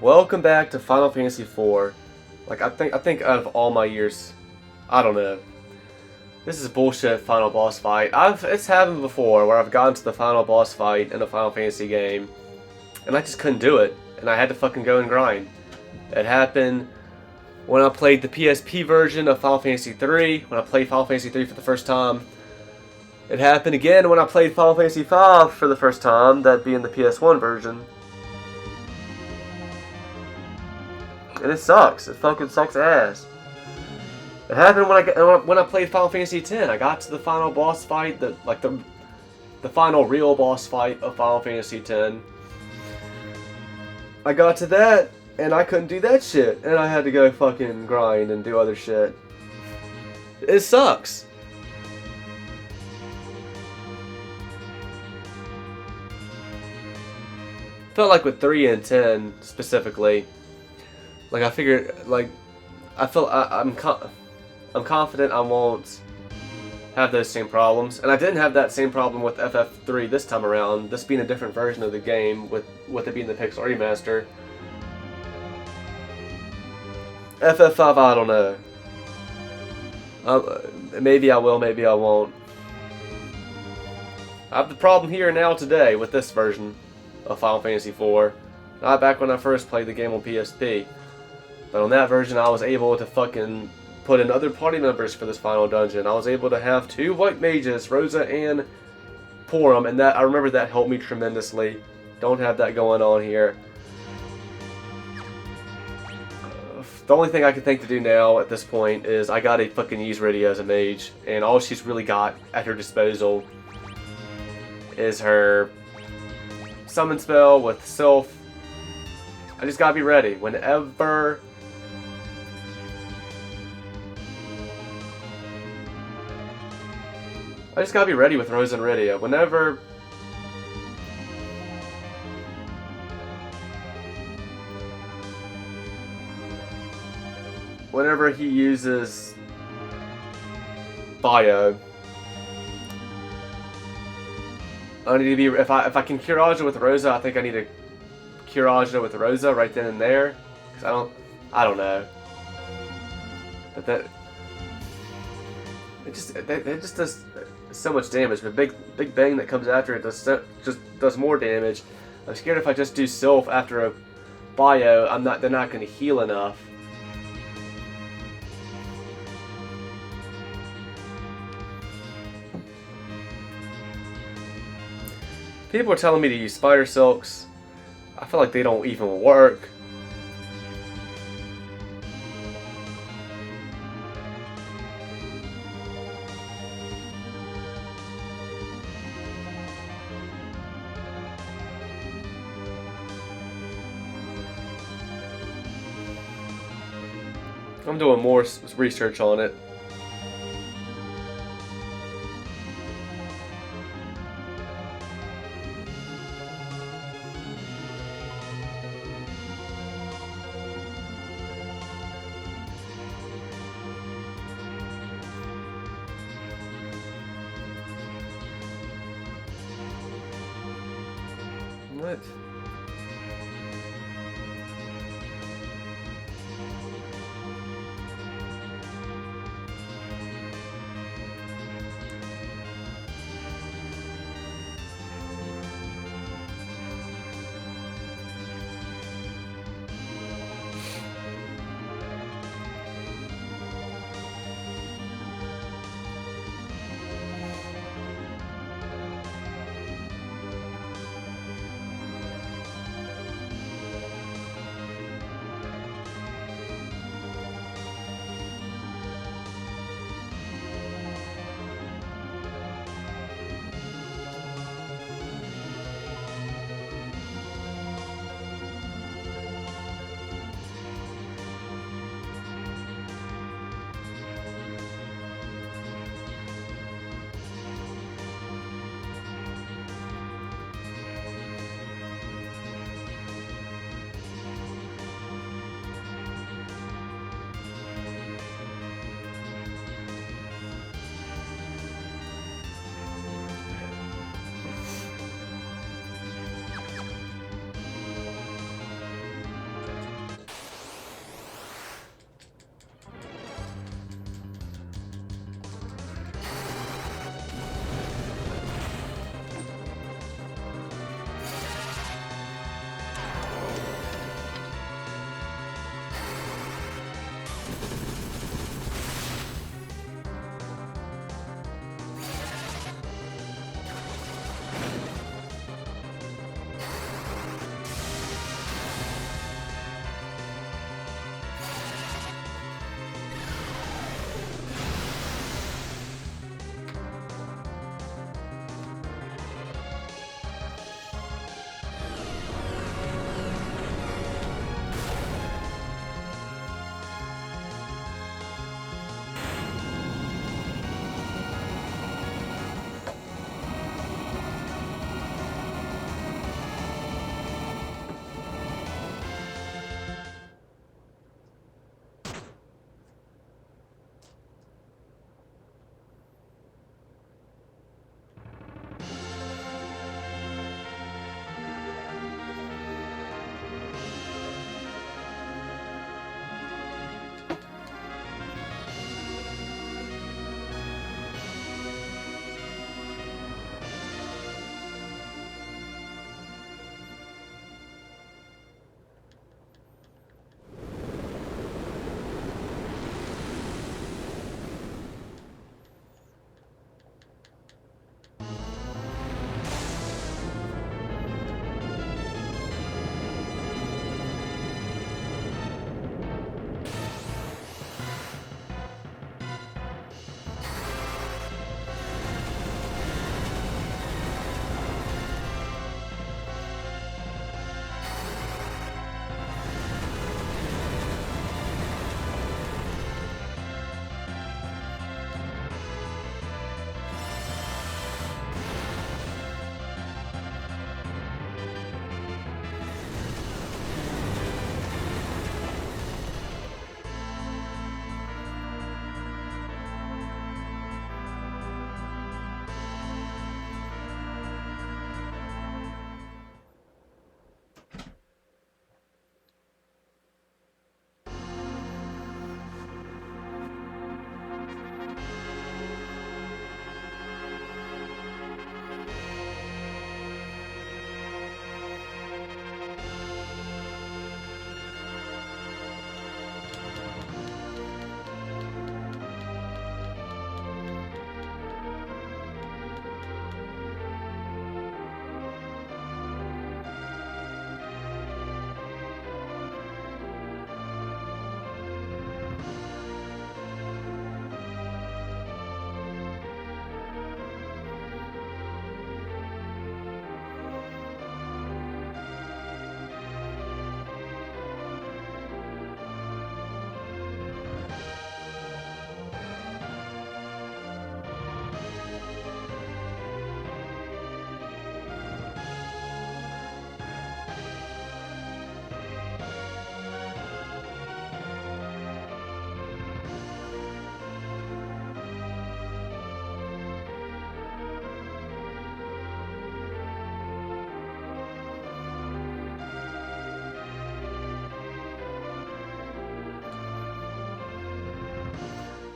Welcome back to Final Fantasy IV. I think out of all my years, I don't know. This is bullshit final boss fight. It's happened before where I've gotten to the final boss fight in a Final Fantasy game and I just couldn't do it and I had to fucking go and grind. It happened when I played the PSP version of Final Fantasy III, when I played Final Fantasy III for the first time. It happened again when I played Final Fantasy V for the first time, that being the PS1 version. And it sucks. It fucking sucks ass. It happened when I played Final Fantasy X. I got to the final boss fight, the final real boss fight of Final Fantasy X. I got to that and I couldn't do that shit, and I had to go fucking grind and do other shit. It sucks. Felt like with 3 and 10 specifically. Like I figured, like I'm confident I won't have those same problems, and I didn't have that same problem with FF3 this time around. This being a different version of the game, with it being the Pixel Remaster. FF5, I don't know. Maybe I will, maybe I won't. I have the problem here now today with this version of Final Fantasy IV. Not back when I first played the game on PSP. But on that version, I was able to fucking put in other party members for this final dungeon. I was able to have 2 white mages, Rosa and Porum, and I remember that helped me tremendously. Don't have that going on here. The only thing I can think to do now at this point is I gotta fucking use Rydia as a mage, and all she's really got at her disposal is her summon spell with Sylph. I just gotta be ready whenever. I just gotta be ready with Rose and Rydia. Whenever he uses Bio, I need to be. If I can cure Aja with Rosa, I think I need to cure Aja with Rosa right then and there. Cause I don't know. But that it just does so much damage. But big bang that comes after it just does more damage. I'm scared if I just do Sylph after a Bio, they're not going to heal enough. People are telling me to use Spider Silks. I feel like they don't even work. I'm doing more research on it. What?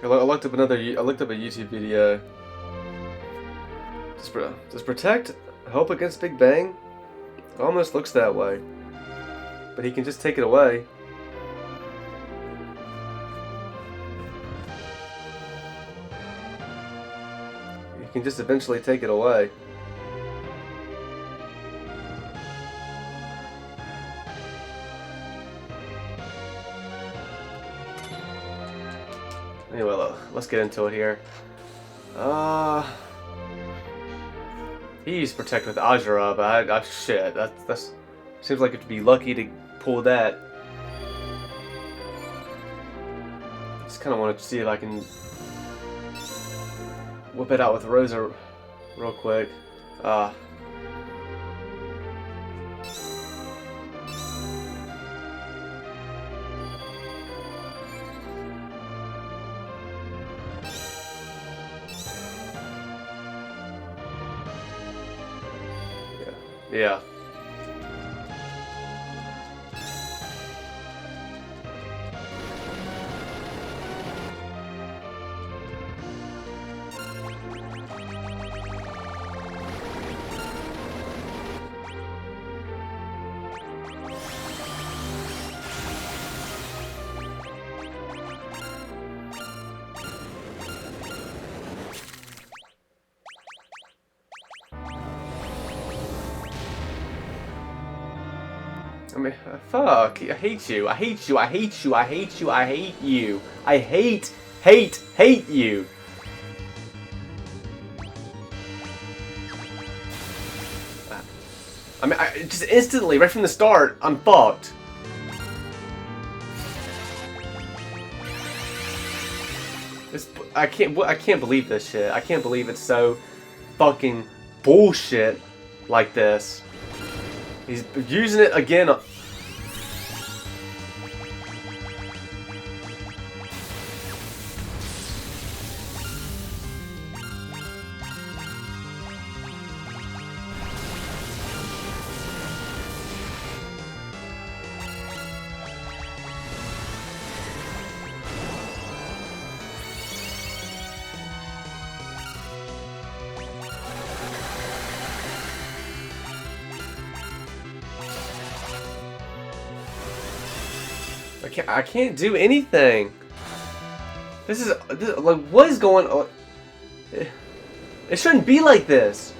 I looked up I looked up a YouTube video. Does protect help against Big Bang? It almost looks that way. But he can just take it away. He can just eventually take it away. Anyway, let's get into it here. He used Protect with Azura, but shit, that's seems like it'd be lucky to pull that. Just kind of wanted to see if I can whip it out with Rosa real quick. Yeah. I mean, fuck. I hate you. I hate you. I hate you. I hate you. I hate you. I hate you. I mean, just instantly, right from the start, I'm fucked. I can't believe this shit. I can't believe it's so fucking bullshit like this. He's using it again. I can't do anything. This is like, what is going on? It shouldn't be like this.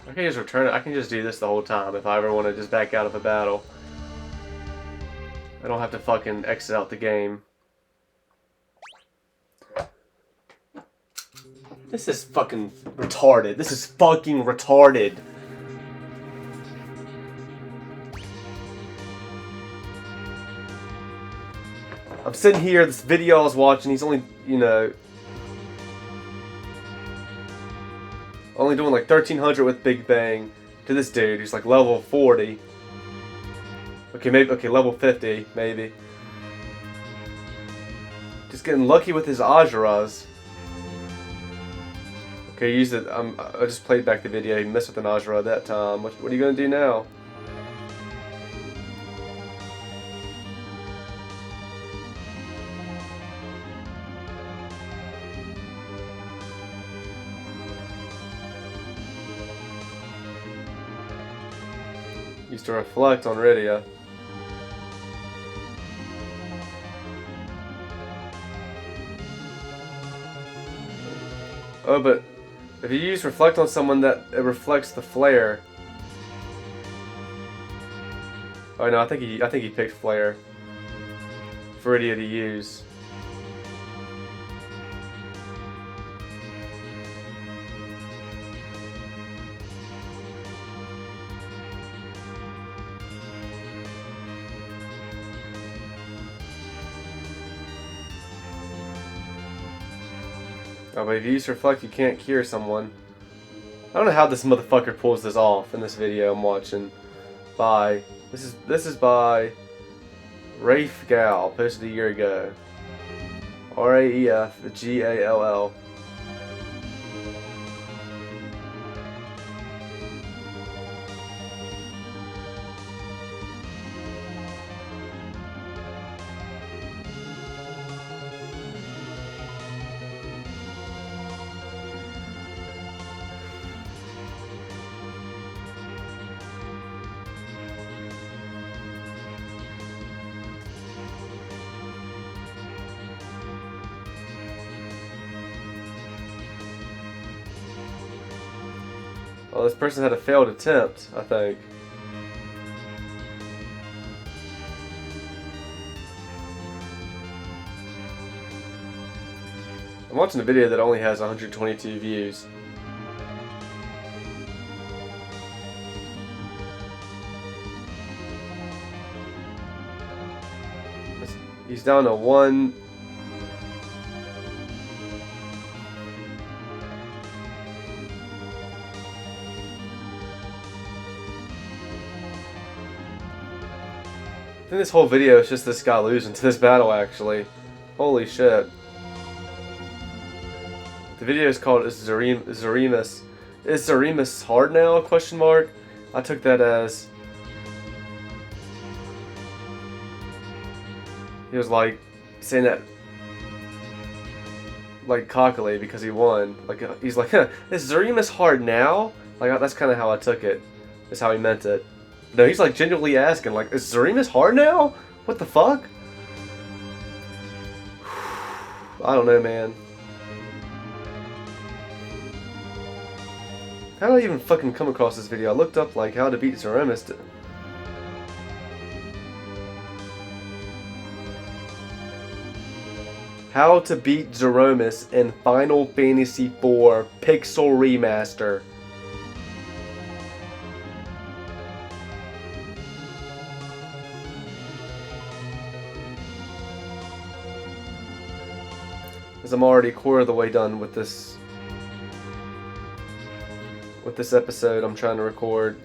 I can just return it. I can just do this the whole time if I ever want to just back out of a battle. I don't have to fucking exit out the game. This is fucking retarded. This is fucking retarded. I'm sitting here, this video I was watching, he's only, you know, only doing like 1300 with Big Bang to this dude who's like level 40. Okay, maybe, okay, level 50, maybe. Just getting lucky with his Ajuras. Okay, use it. I just played back the video. He missed with an Azura that time. What are you gonna do now? Used to reflect on Rydia. Oh, but if you use reflect on someone, that it reflects the flare. Oh no, I think he picked flare for Rydia to use. Oh, but if you use reflect, you can't cure someone. I don't know how this motherfucker pulls this off in this video I'm watching. By this is by Rafe Gal, posted a year ago. RAEFGALL. Well, this person had a failed attempt, I think. I'm watching a video that only has 122 views. He's down to one. I think this whole video is just this guy losing to this battle, actually. Holy shit. The video is called Zeremus. Is Zeremus hard now? Question mark. I took that as he was like saying that like cockily because he won. Like he's like, huh, is Zeremus hard now? Like that's kind of how I took it. That's how he meant it. No, he's like genuinely asking, like, is Zeremus hard now? What the fuck? I don't know, man. How did I even fucking come across this video? I looked up like how to beat Zeremus. How to beat Zeremus in Final Fantasy IV Pixel Remaster. Because I'm already a quarter of the way done with this episode I'm trying to record.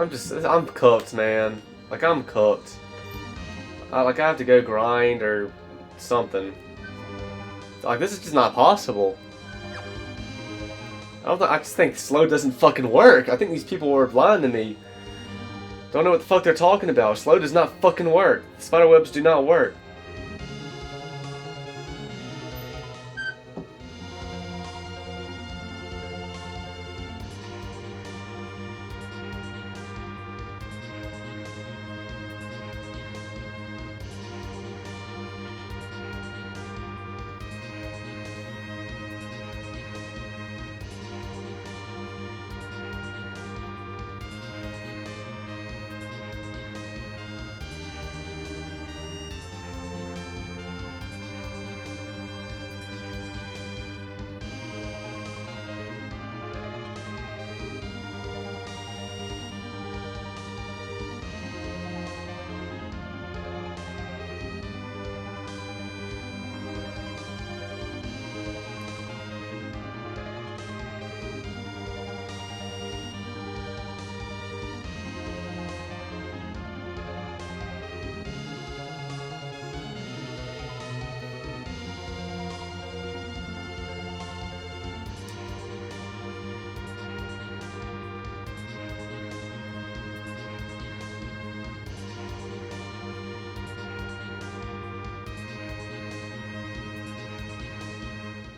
I'm cooked, man. Like, I'm cooked. Like, I have to go grind or something. Like, this is just not possible. I just think slow doesn't fucking work. I think these people are blind to me. Don't know what the fuck they're talking about. Slow does not fucking work. Spiderwebs do not work.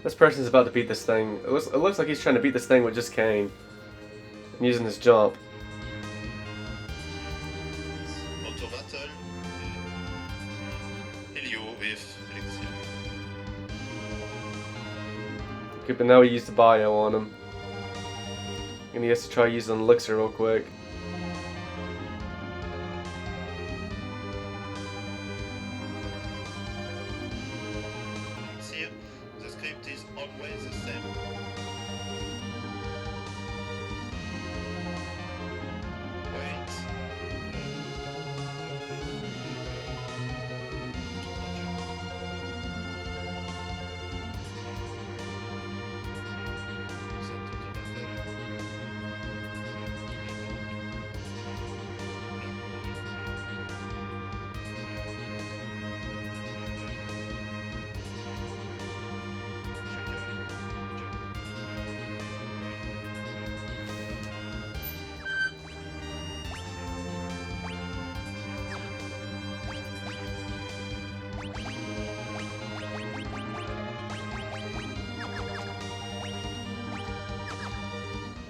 This person's about to beat this thing. It looks like he's trying to beat this thing with just Kane. And using his jump. Okay, but now we use the bio on him. And he has to try using elixir real quick. See, the script is always the same. Wait.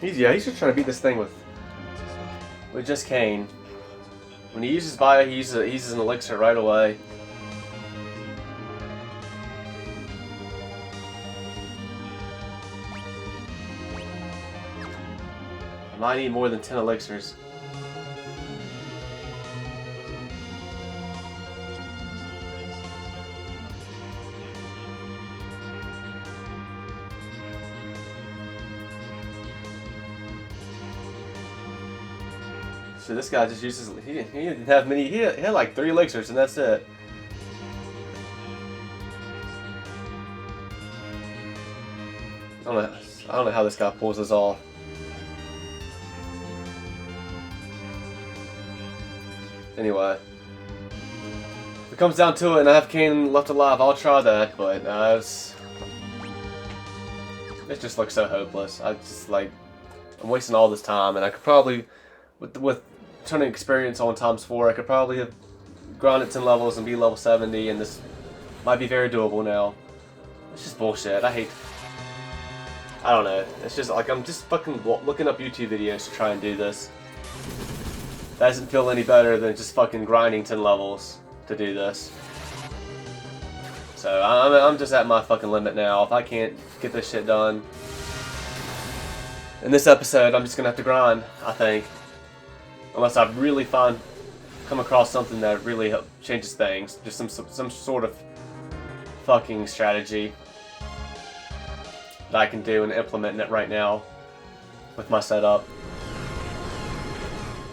He's just trying to beat this thing with just Kane. When he uses bio, he uses an elixir right away. I might need more than 10 elixirs. So this guy just uses, he didn't have many, he had like 3 elixirs and that's it. I don't know how this guy pulls this off. Anyway. If it comes down to it and I have Kane left alive, I'll try that, but it just looks so hopeless. I'm wasting all this time and I could probably, with turning experience on ×4, I could probably have grinded 10 levels and be level 70, and this might be very doable now. It's just bullshit. I don't know. It's just like I'm just fucking looking up YouTube videos to try and do this. That doesn't feel any better than just fucking grinding 10 levels to do this. So I'm just at my fucking limit now. If I can't get this shit done in this episode, I'm just gonna have to grind, I think. Unless I really come across something that really changes things. Just some sort of fucking strategy that I can do and implement it right now with my setup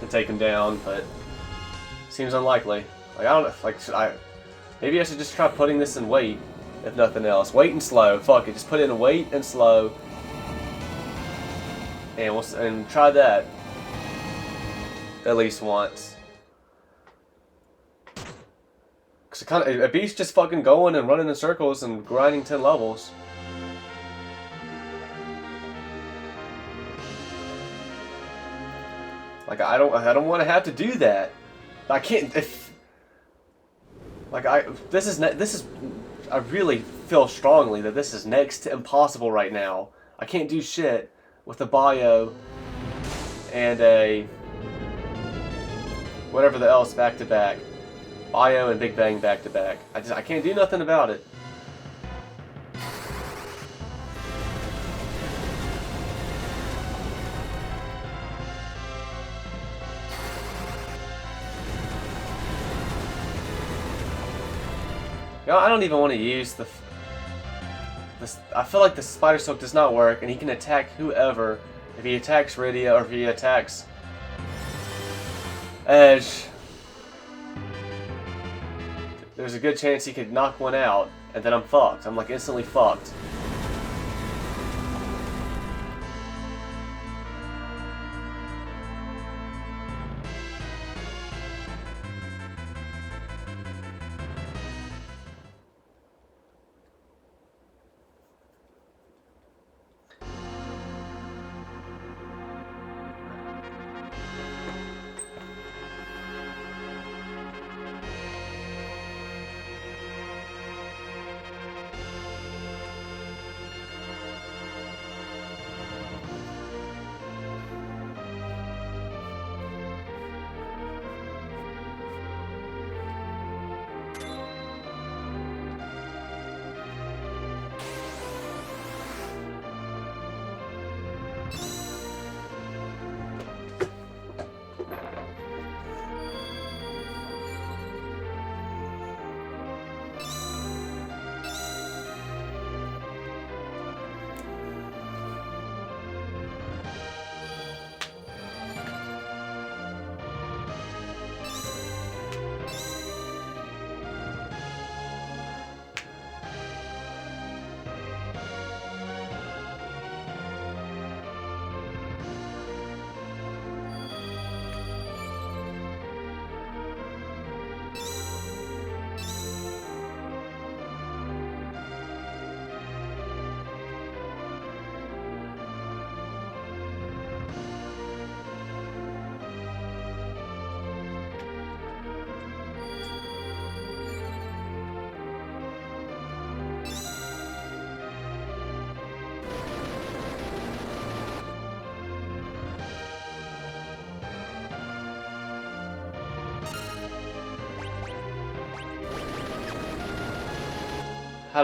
and take him down, but seems unlikely. Like I don't know, like maybe I should just try putting this in wait, if nothing else. Wait and slow. Fuck it, just put it in wait and slow, and try that. At least once. Cause a beast just fucking going and running in circles and grinding 10 levels. Like I don't want to have to do that. I can't. I really feel strongly that this is next to impossible right now. I can't do shit with a bio and a whatever the else back to back. Bio and Big Bang back to back. I can't do nothing about it. You know, I don't even want to use I feel like the Spider Silk does not work, and he can attack whoever. If he attacks Rydia or if he attacks Edge, there's a good chance he could knock one out, and then I'm fucked. I'm like instantly fucked.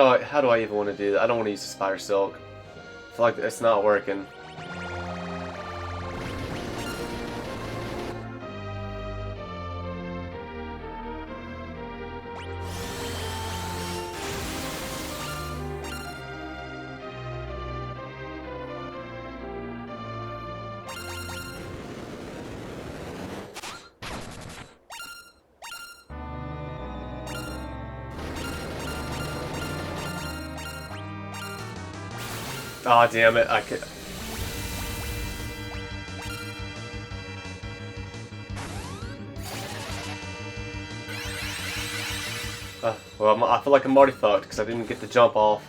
how do I even want to do that? I don't want to use the Spider Silk. I feel like it's not working. Aw, damn it, I could... well, I feel like I'm already fucked because I didn't get the jump off.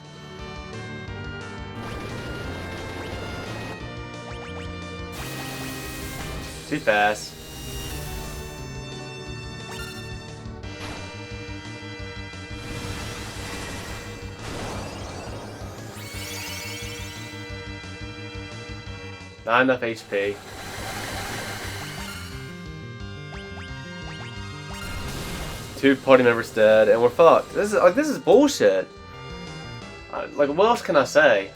Too fast. Not enough HP. Two party members dead, and we're fucked. This is bullshit. Like, what else can I say?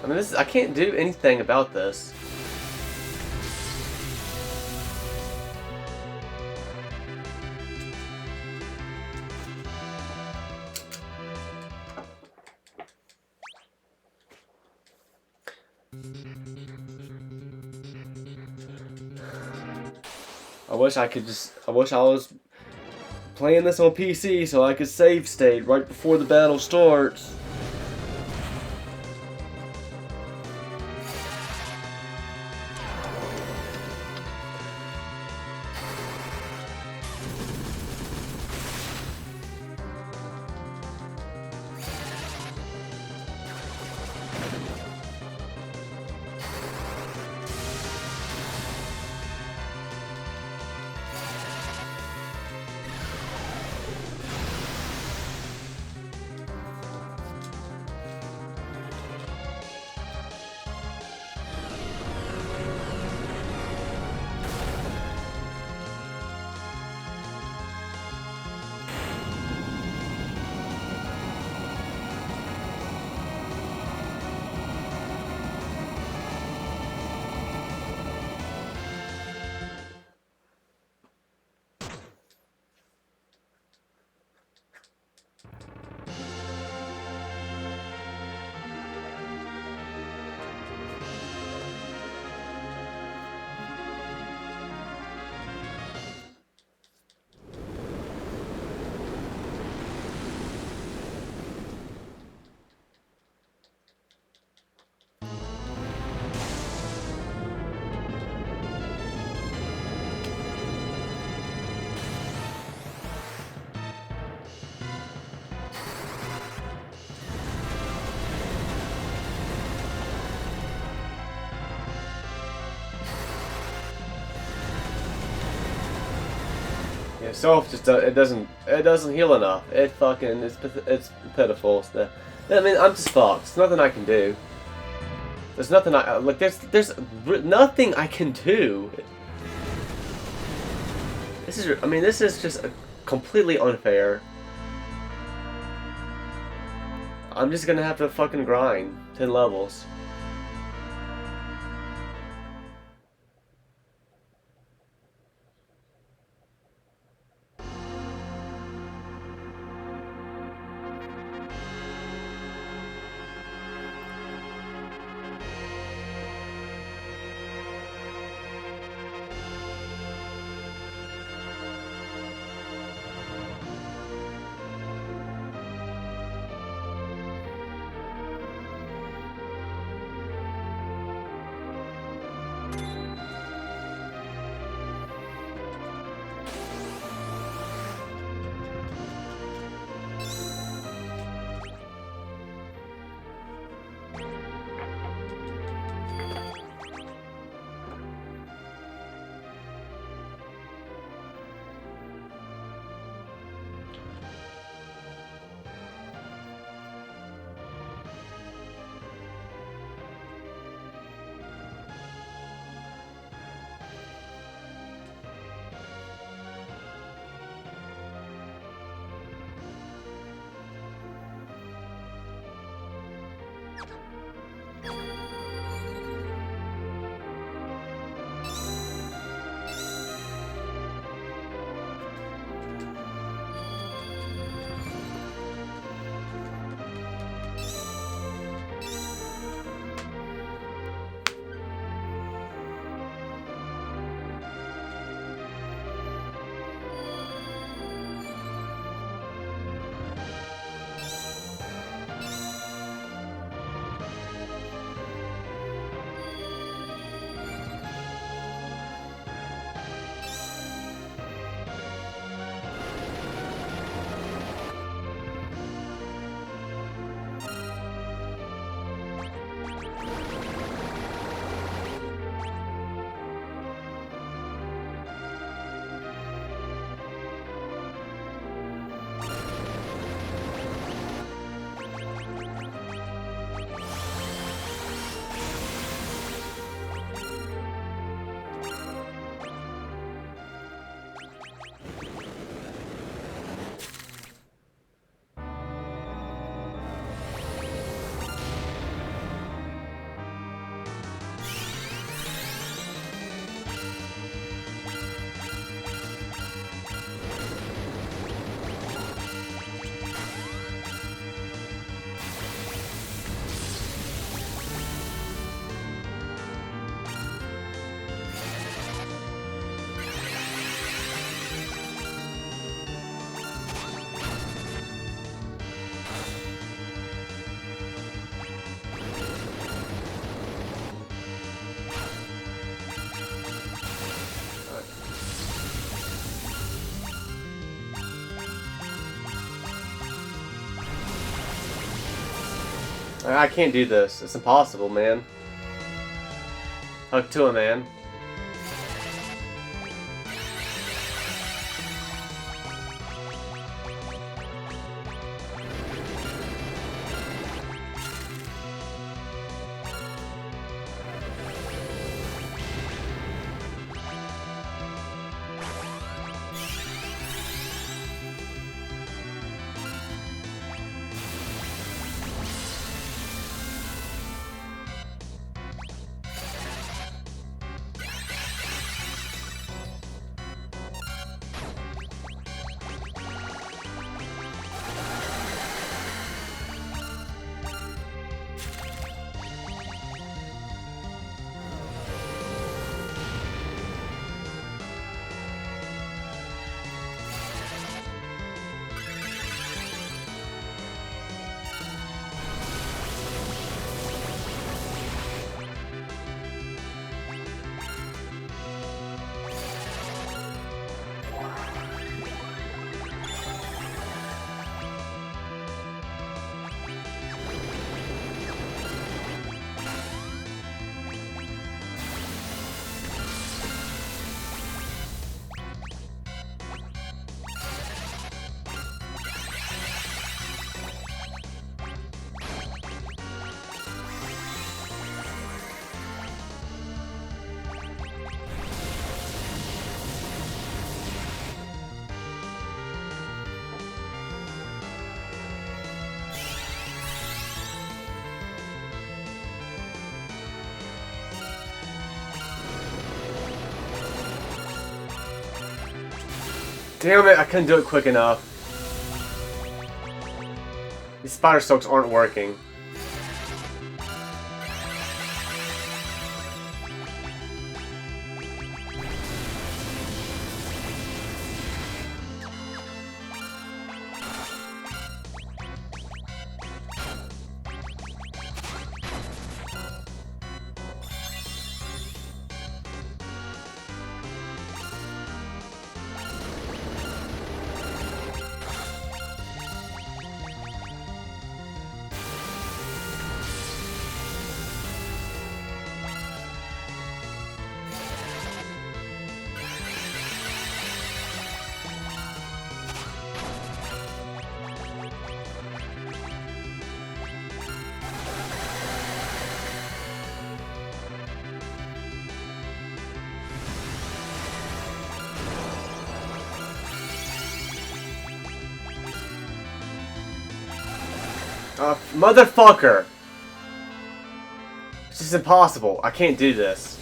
I mean, I can't do anything about this. I wish I was playing this on PC so I could save state right before the battle starts. Self just it doesn't heal enough. It's pitiful stuff. I mean, I'm just fucked. There's nothing I can do. There's nothing there's nothing I can do. This is just completely unfair. I'm just gonna have to fucking grind 10 levels. I can't do this. It's impossible, man. Hug to him, man. Damn it, I couldn't do it quick enough. These spider soaks aren't working. Motherfucker! It's just impossible. I can't do this.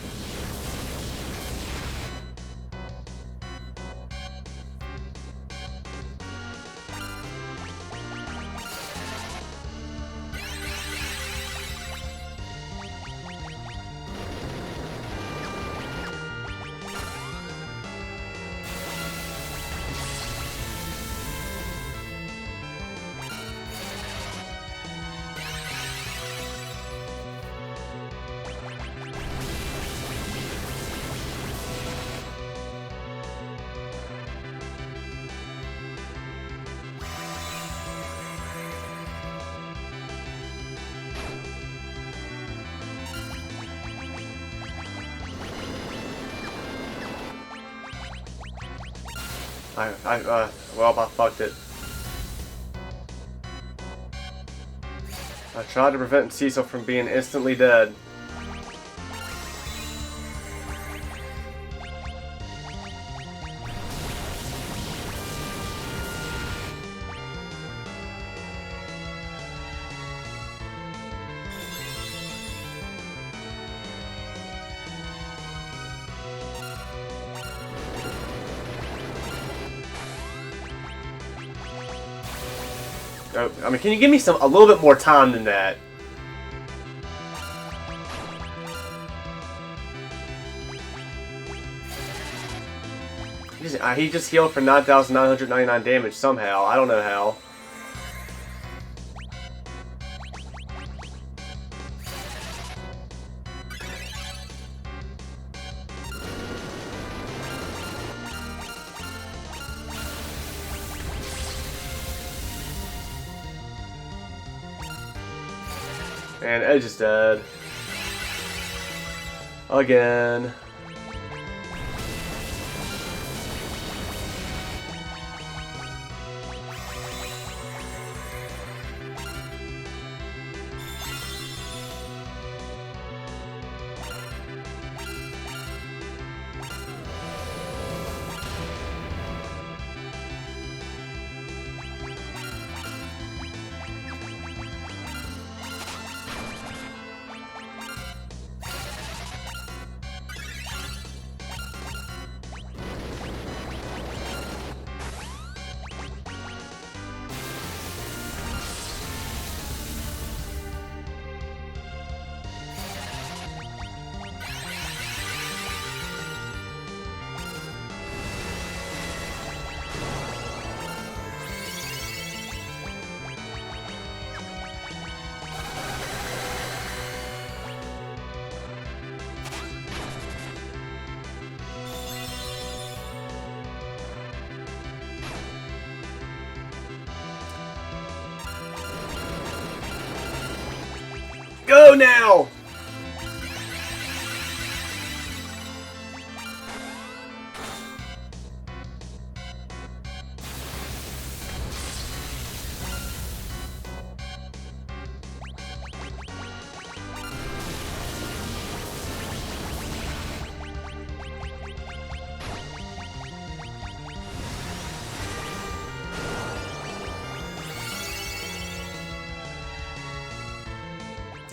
Well, I fucked it. I tried to prevent Cecil from being instantly dead. I mean, can you give me a little bit more time than that? He just healed for 9,999 damage somehow. I don't know how. And Edge is dead. Again. Go now!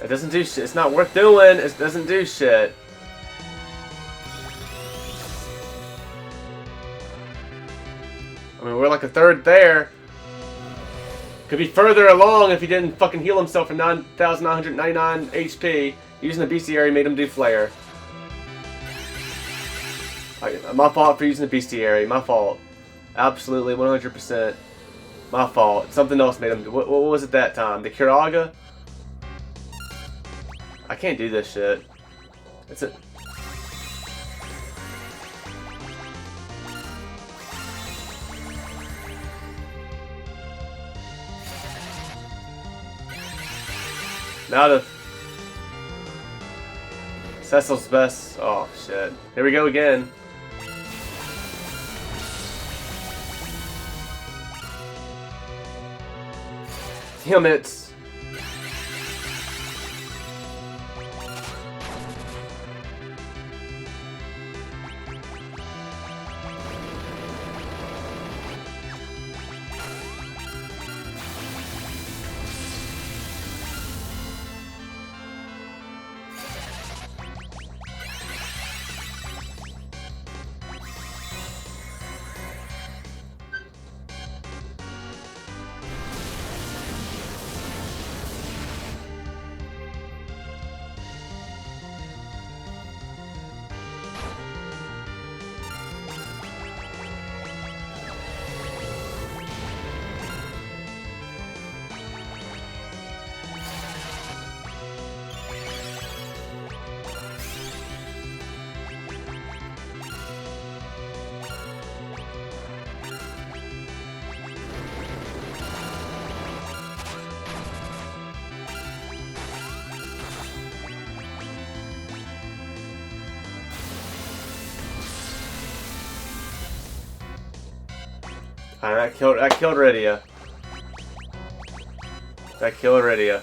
It doesn't do shit. It's not worth doing. It doesn't do shit. I mean, we're like a third there. Could be further along if he didn't fucking heal himself for 9,999 HP. Using the bestiary made him do flare. My fault for using the bestiary. My fault. Absolutely 100%. My fault. Something else made him do. What was it that time? The Kiraga? I can't do this shit. It's a... Now the... Cecil's best... Oh, shit. Here we go again. Damn it. That killed Rydia. That killed Rydia.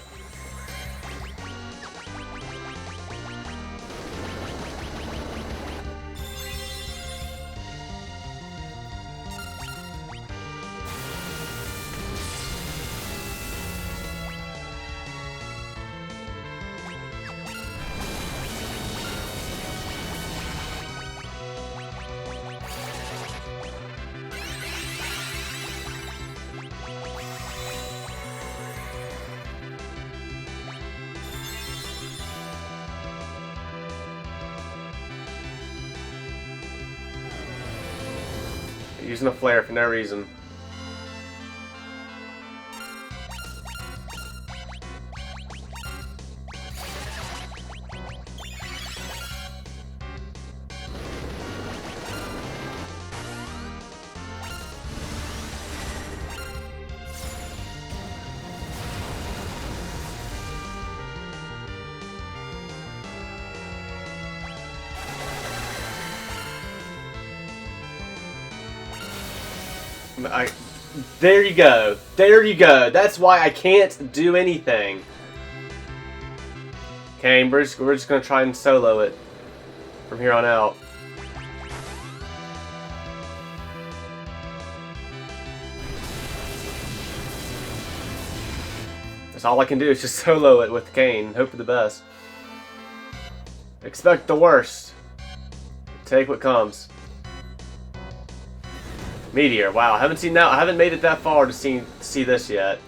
Using a flare for no reason. There you go. There you go. That's why I can't do anything. Okay, we're just gonna try and solo it from here on out. That's all I can do is just solo it with Kane. Hope for the best. Expect the worst. Take what comes. Meteor. Wow, I haven't made it that far to see this yet.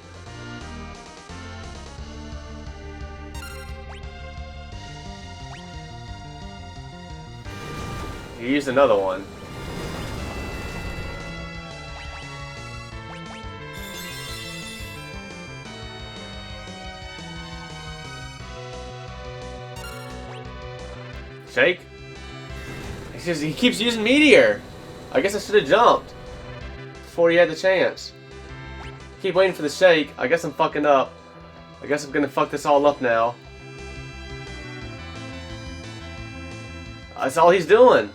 You used another one. Shake? He keeps using Meteor. I guess I should have jumped before he had the chance. Keep waiting for the shake. I guess I'm fucking up. I guess I'm gonna fuck this all up now. That's all he's doing.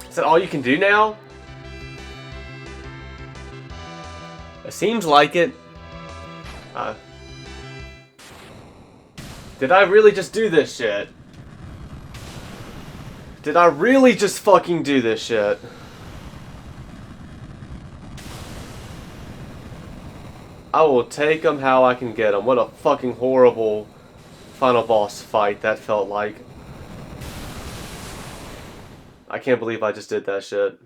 Is that all you can do now? It seems like it. Did I really just do this shit? Did I really just fucking do this shit? I will take them how I can get them. What a fucking horrible final boss fight that felt like. I can't believe I just did that shit.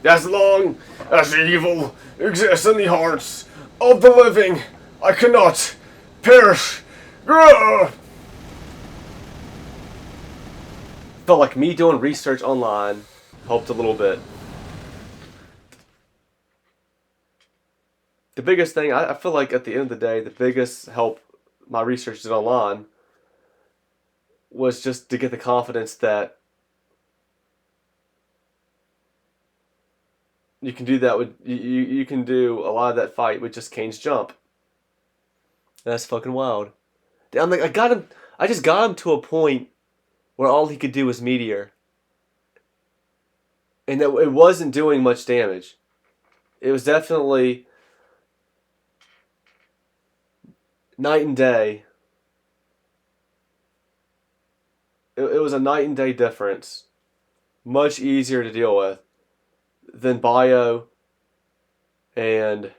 As long as evil exists in the hearts of the living, I cannot perish. Grr! Felt like me doing research online helped a little bit. The biggest thing, I feel like at the end of the day, the biggest help my research did online was just to get the confidence that you can do that with you can do a lot of that fight with just Kane's jump. That's fucking wild. I'm like I just got him to a point where all he could do was Meteor. And that it wasn't doing much damage. It was definitely night and day. It was a night and day difference. Much easier to deal with than Bio and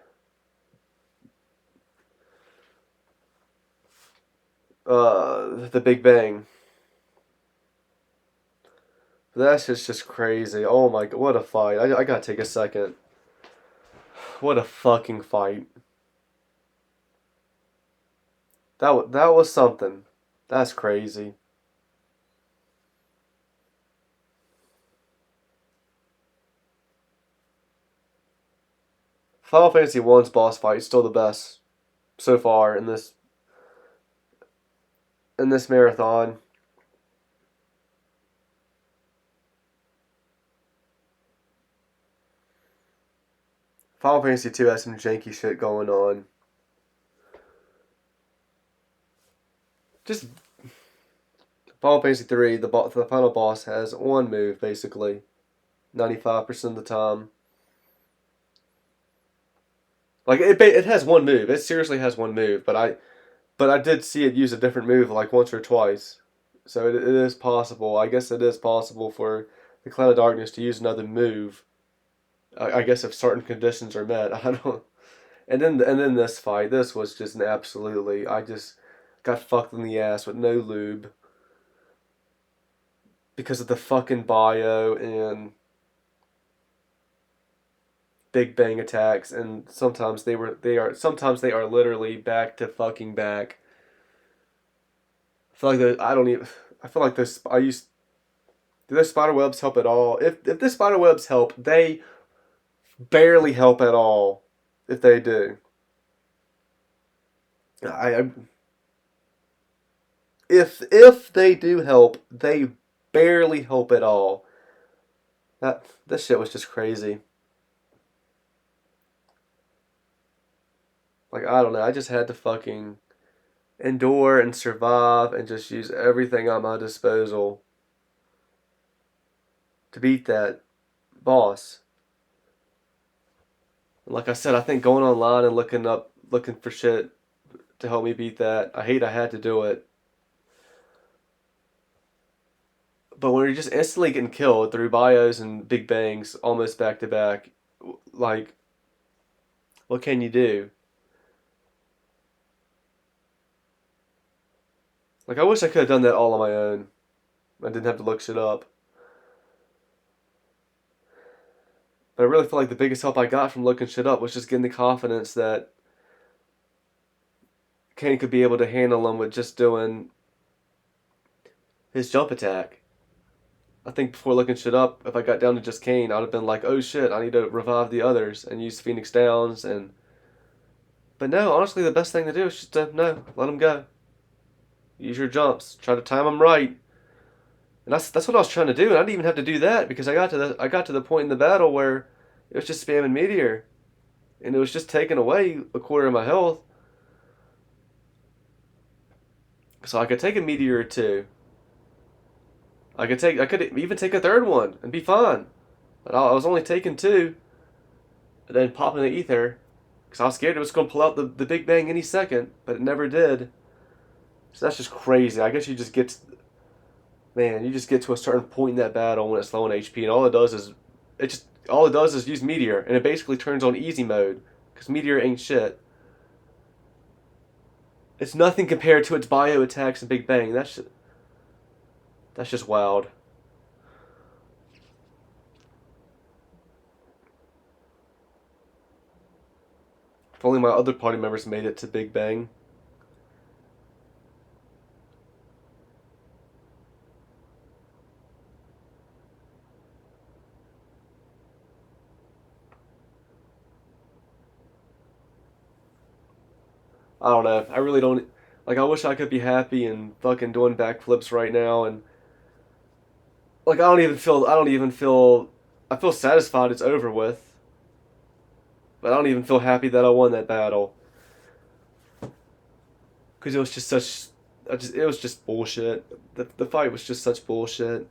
the Big Bang. That's just crazy. Oh my god, what a fight. I gotta take a second. What a fucking fight. That was something. That's crazy. Final Fantasy I's boss fight is still the best so far in this marathon. Final Fantasy 2 has some janky shit going on. Just Final Fantasy 3, the final boss has one move basically, 95% of the time. Like it has one move. It seriously has one move, but I did see it use a different move like once or twice. So it is possible. I guess it is possible for the Cloud of Darkness to use another move. I guess if certain conditions are met. I don't. And then this fight. This was just an absolutely. I just got fucked in the ass with no lube because of the fucking bio and Big Bang attacks, and sometimes they are literally back to fucking back. feel like I don't even. I feel like this. Do those spider webs help at all? If the spider webs help, they barely help at all. If they do, I if they do help, they barely help at all. This shit was just crazy. Like, I don't know. I just had to fucking endure and survive and just use everything at my disposal to beat that boss. And like I said, I think going online and looking for shit to help me beat that. I hate I had to do it. But when you're just instantly getting killed through bios and big bangs almost back to back, like, what can you do? Like, I wish I could have done that all on my own. I didn't have to look shit up. But I really feel like the biggest help I got from looking shit up was just getting the confidence that Kane could be able to handle him with just doing his jump attack. I think before looking shit up, if I got down to just Kane, I'd have been like, oh shit, I need to revive the others and use Phoenix Downs and. But no, honestly, the best thing to do is just to let him go. Use your jumps, try to time them right, and that's what I was trying to do. And I didn't even have to do that because I got to the point in the battle where it was just spamming meteor, and it was just taking away a quarter of my health. So I could take a meteor or two. I could even take a third one and be fine. But I was only taking two, and then popping the ether, because I was scared it was going to pull out the Big Bang any second, but it never did. So that's just crazy. I guess you just you just get to a certain point in that battle when it's low on HP, and all it does is use meteor, and it basically turns on easy mode because meteor ain't shit. It's nothing compared to its bio attacks and Big Bang. That's just wild. If only my other party members made it to Big Bang. I don't know. I really don't. Like, I wish I could be happy and fucking doing backflips right now, and like I don't even feel. I feel satisfied it's over with, but I don't even feel happy that I won that battle because it was just such. It was just bullshit. The fight was just such bullshit.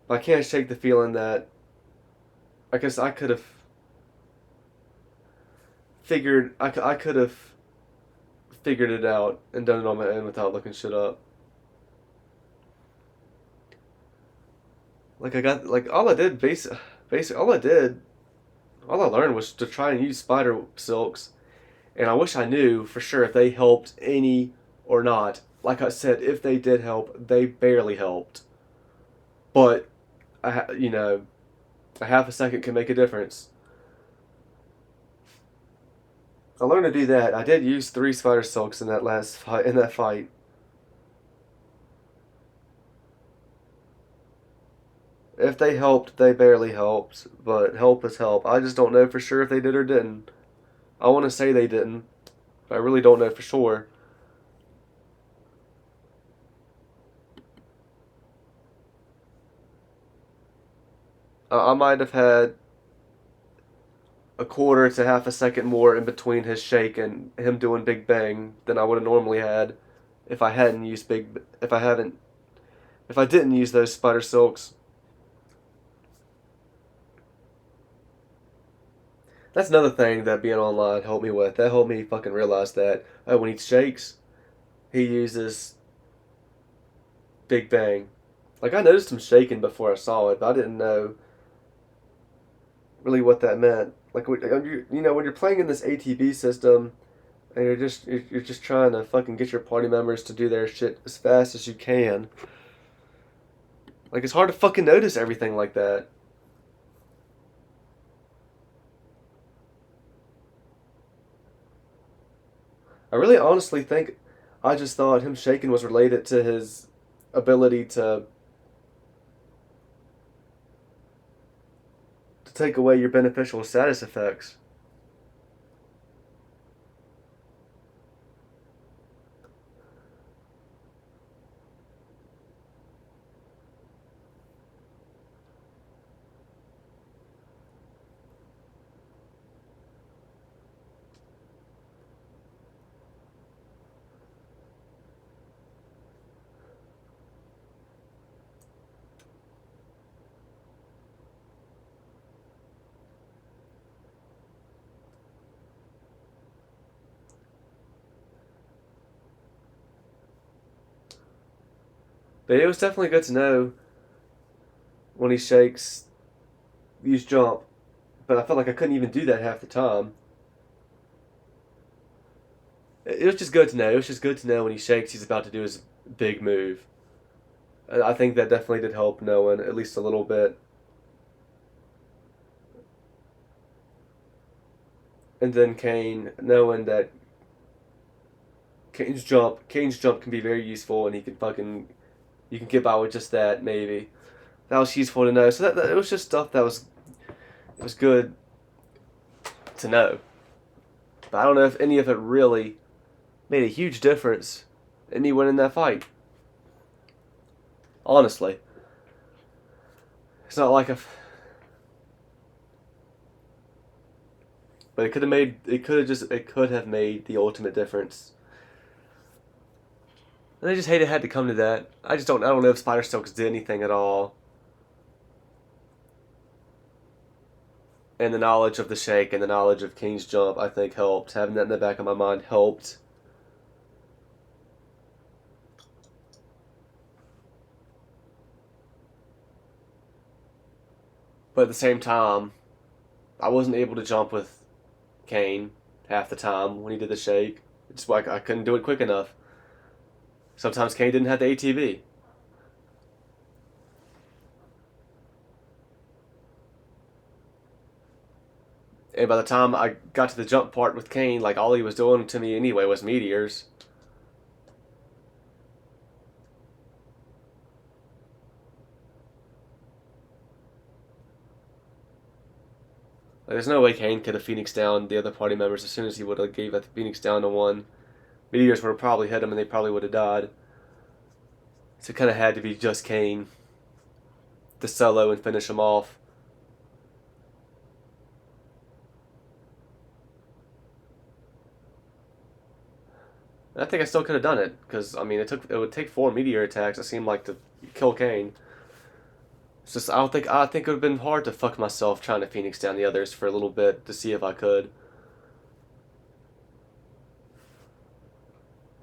I can't shake the feeling that I guess I could have I could have figured it out and done it on my own without looking shit up. Like I got like all I did basic all I learned was to try and use spider silks, and I wish I knew for sure if they helped any or not. Like I said, if they did help, they barely helped. But a half a second can make a difference. I learned to do that. I did use 3 spider silks in that fight. If they helped, they barely helped, but help is help. I just don't know for sure if they did or didn't. I want to say they didn't, but I really don't know for sure. I might have had a quarter to half a second more in between his shake and him doing Big Bang than I would have normally had if I hadn't used if I didn't use those spider silks. That's another thing that being online helped me with. That helped me fucking realize that when he shakes, he uses Big Bang. Like I noticed him shaking before I saw it, but I didn't know really what that meant. Like when you're playing in this ATB system and you're just trying to fucking get your party members to do their shit as fast as you can. Like it's hard to fucking notice everything like that. I really honestly think I just thought him shaking was related to his ability to take away your beneficial status effects. But it was definitely good to know when he shakes, use jump. But I felt like I couldn't even do that half the time. It was just good to know. It was just good to know when he shakes, he's about to do his big move. And I think that definitely did help knowing at least a little bit. And then Kane, knowing that Kane's jump can be very useful, and he can fucking, you can get by with just that maybe. That was useful to know. So that it was just stuff that was good to know. But I don't know if any of it really made a huge difference in me winning that fight. Honestly, it's not like a. But it could have made. It could have made the ultimate difference. And I just hate it had to come to that. I don't know if Spider Strokes did anything at all. And the knowledge of the shake and the knowledge of King's jump, I think, helped. Having that in the back of my mind helped. But at the same time, I wasn't able to jump with Kane half the time when he did the shake. It's like I couldn't do it quick enough. Sometimes Kane didn't have the ATB. And by the time I got to the jump part with Kane, like all he was doing to me anyway was meteors. Like, there's no way Kane could have Phoenix down the other party members as soon as he would have gave that Phoenix down to one. Meteors would have probably hit him and they probably would have died. So it kind of had to be just Kane to solo and finish him off. And I think I still could have done it because I mean it would take 4 meteor attacks. It seemed like to kill Kane. It's just I think it would have been hard to fuck myself trying to Phoenix down the others for a little bit to see if I could.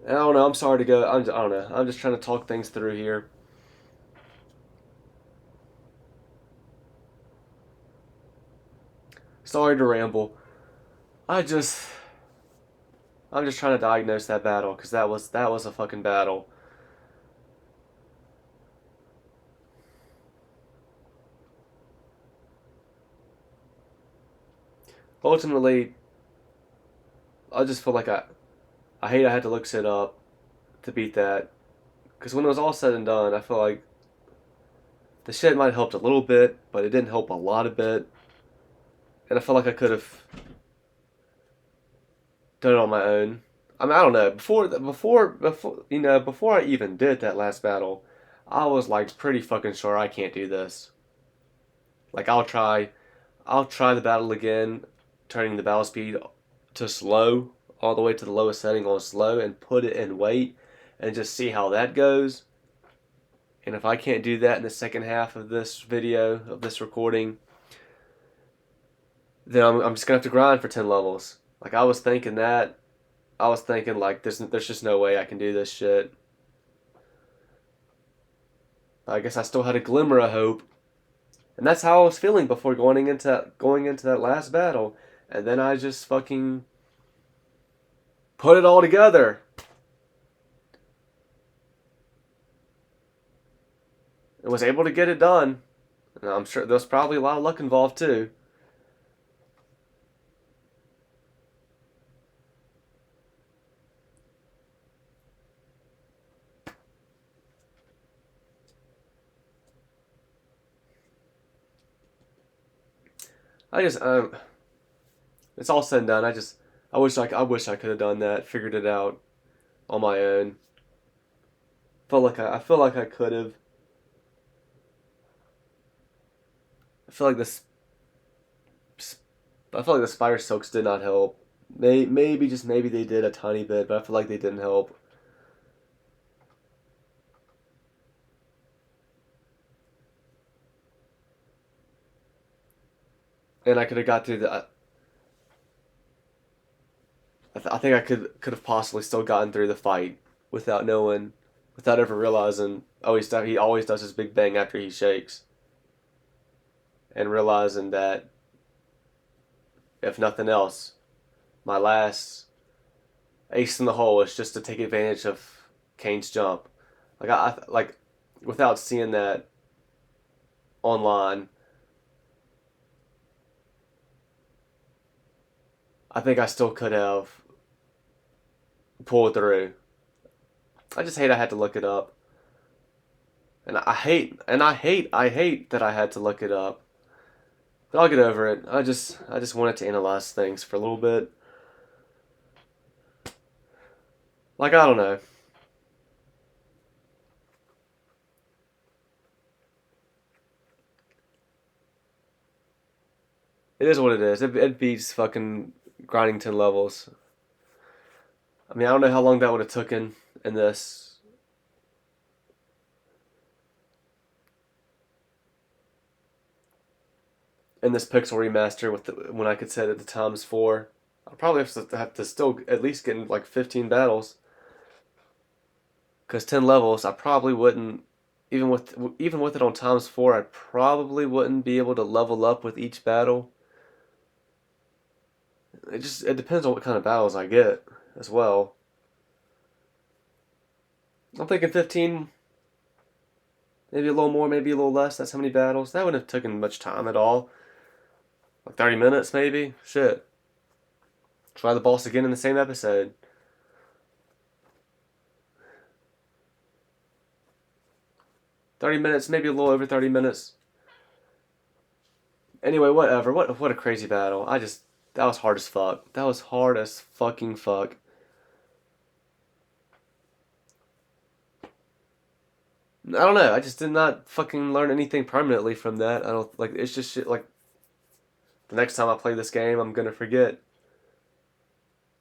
I don't know. I'm sorry to go. I don't know. I'm just trying to talk things through here. Sorry to ramble. I just I'm just trying to diagnose that battle because that was a fucking battle. Ultimately, I just feel like I hate I had to look shit up to beat that because when it was all said and done, I feel like the shit might have helped a little bit, but it didn't help a lot of bit, and I feel like I could have done it on my own. I mean, I don't know. Before I even did that last battle, I was like pretty fucking sure I can't do this. Like I'll try the battle again, turning the battle speed to slow, all the way to the lowest setting on slow, and put it in wait, and just see how that goes. And if I can't do that in the second half of this video, of this recording, then I'm just gonna have to grind for 10 levels. Like I was thinking that. I was thinking like there's just no way I can do this shit. I guess I still had a glimmer of hope. And that's how I was feeling before going into that last battle. And then I just fucking put it all together. And was able to get it done. And I'm sure there's probably a lot of luck involved too. I just it's all said and done. I wish I could have done that, figured it out on my own. I feel like I could have. I feel like this. I feel like the spider silks did not help. Maybe just maybe they did a tiny bit, but I feel like they didn't help. And I could have got through the. I think I could have possibly still gotten through the fight without knowing, without ever realizing. Oh, he always does his big bang after he shakes, and realizing that if nothing else, my last ace in the hole is just to take advantage of Kane's jump. Like without seeing that online, I think I still could have pulled through. I just hate I had to look it up. And I hate that I had to look it up. But I'll get over it. I just wanted to analyze things for a little bit. Like I don't know. It is what it is. It beats fucking grinding 10 levels. I mean, I don't know how long that would have taken in this. In this Pixel Remaster when I could set it to times 4. I'll probably have to still at least get in like 15 battles. Because 10 levels, I probably wouldn't, even with it on times 4, I probably wouldn't be able to level up with each battle. It depends on what kind of battles I get as well. I'm thinking 15, maybe a little more, maybe a little less. That's how many battles. That wouldn't have taken much time at all. Like 30 minutes, maybe. Shit. Try the boss again in the same episode. $30 minutes, maybe a little over 30 minutes. Anyway, whatever. What a crazy battle. That was hard as fuck. That was hard as fucking fuck. I don't know. I just did not fucking learn anything permanently from that. I don't like. It's just shit. Like the next time I play this game, I'm gonna forget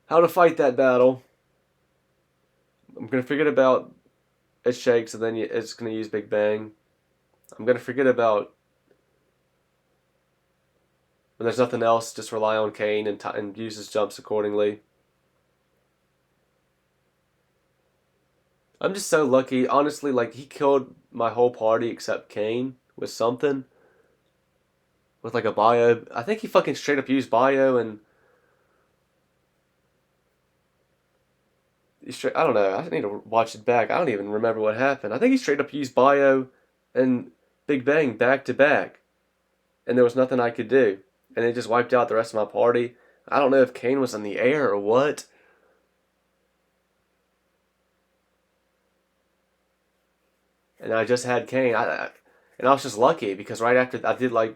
how to fight that battle. I'm gonna forget about it shakes and then it's gonna use Big Bang. I'm gonna forget about when there's nothing else. Just rely on Kane and use his jumps accordingly. I'm just so lucky. Honestly, like he killed my whole party except Kane with something. With like a bio. I think he fucking straight up used bio and I don't know. I need to watch it back. I don't even remember what happened. I think he straight up used bio and Big Bang back to back. And there was nothing I could do. And it just wiped out the rest of my party. I don't know if Kane was in the air or what. And I just had Kane. And I was just lucky because right after I did like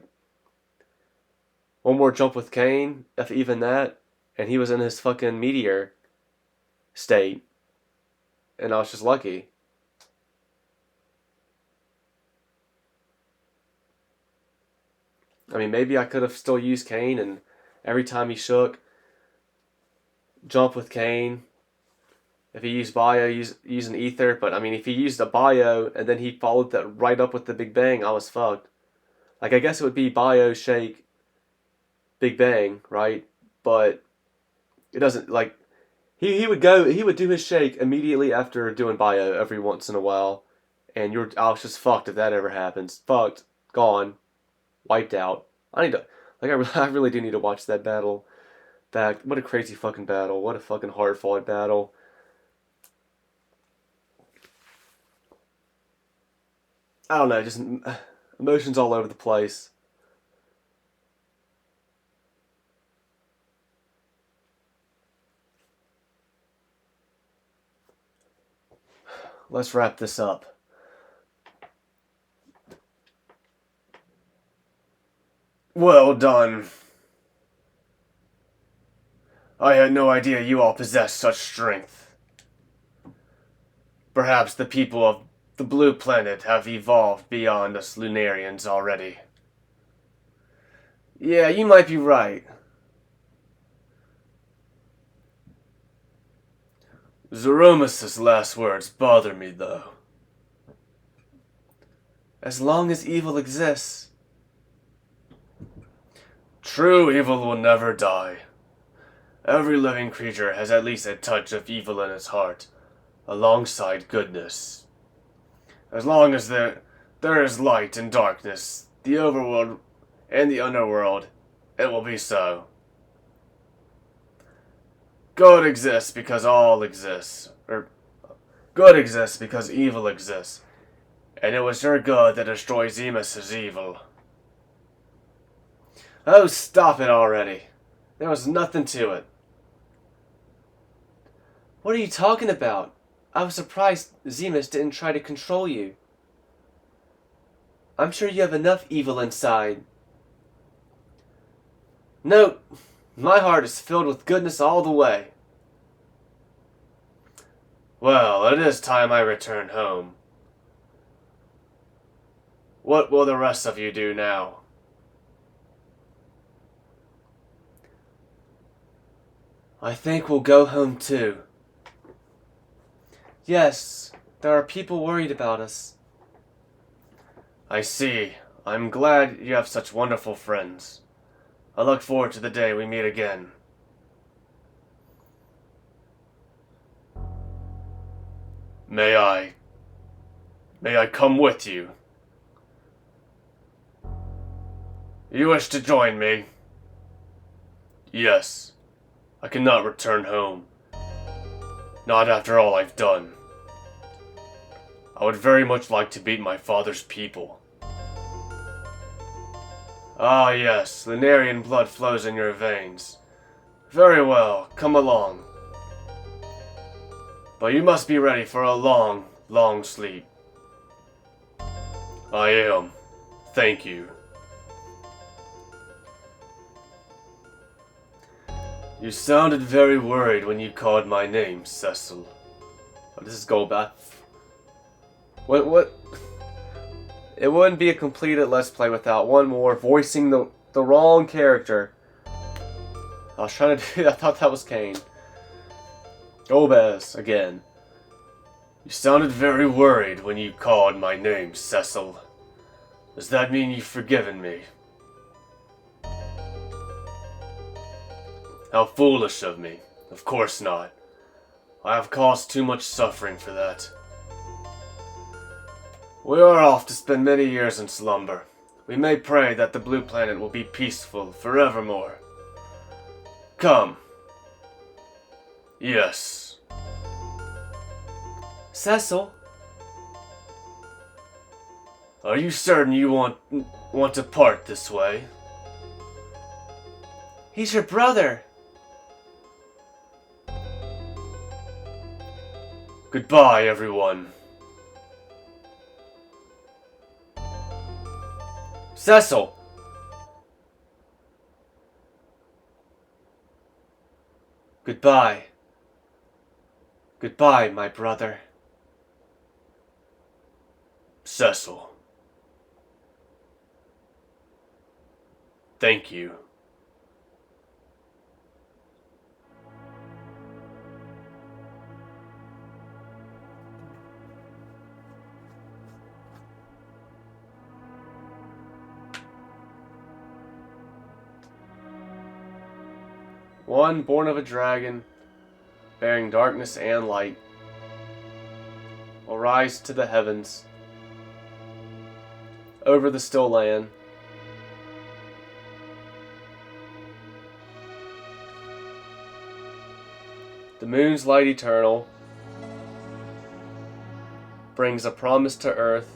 one more jump with Kane, if even that, and he was in his fucking meteor state. And I was just lucky. I mean, maybe I could have still used Kane and every time he shook, jump with Kane. If he used bio, use an ether. But I mean, if he used a bio and then he followed that right up with the Big Bang, I was fucked. Like I guess it would be bio, shake, Big Bang, right? But it doesn't like he would do his shake immediately after doing bio every once in a while, and I was just fucked if that ever happens. Fucked, gone, wiped out. I need to I really do need to watch that battle back. What a crazy fucking battle. What a fucking hard fought battle. I don't know, just emotions all over the place. Let's wrap this up. Well done. I had no idea you all possessed such strength. Perhaps the people of the blue planet have evolved beyond us Lunarians already. Yeah, you might be right. Zeromus' last words bother me, though. As long as evil exists. True evil will never die. Every living creature has at least a touch of evil in its heart, alongside goodness. As long as there is light and darkness, the overworld and the underworld, it will be so. Good exists because all exists. Good exists because evil exists. And it was your good that destroyed Zemus's evil. Oh, stop it already. There was nothing to it. What are you talking about? I was surprised Zemus didn't try to control you. I'm sure you have enough evil inside. No, my heart is filled with goodness all the way. Well, it is time I return home. What will the rest of you do now? I think we'll go home too. Yes, there are people worried about us. I see. I'm glad you have such wonderful friends. I look forward to the day we meet again. May I come with you? You wish to join me? Yes. I cannot return home. Not after all I've done. I would very much like to meet my father's people. Ah yes, Lunarian blood flows in your veins. Very well, come along. But you must be ready for a long, long sleep. I am. Thank you. You sounded very worried when you called my name, Cecil. Oh, this is go back. What? It wouldn't be a completed Let's Play without one more voicing the wrong character. I was trying to do I thought that was Kane. Gomez, again. You sounded very worried when you called my name, Cecil. Does that mean you've forgiven me? How foolish of me. Of course not. I have caused too much suffering for that. We are off to spend many years in slumber. We may pray that the blue planet will be peaceful forevermore. Come. Yes. Cecil? Are you certain you want to part this way? He's your brother. Goodbye, everyone. Cecil! Goodbye. Goodbye, my brother. Cecil. Thank you. One born of a dragon, bearing darkness and light, will rise to the heavens, over the still land. The moon's light eternal brings a promise to earth.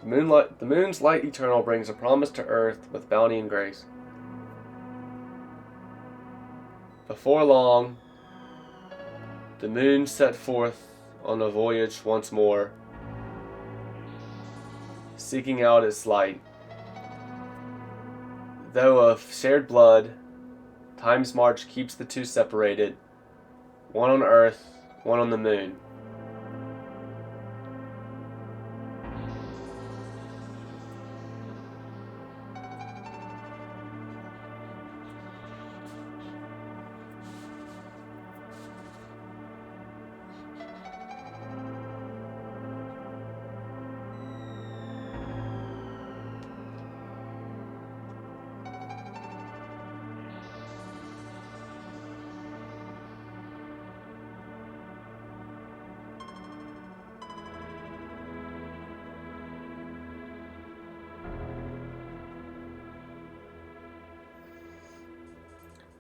The moon's light eternal brings a promise to earth with bounty and grace. Before long, the moon set forth on a voyage once more, seeking out its light. Though of shared blood Time's march keeps the two separated. One on Earth, one on the moon.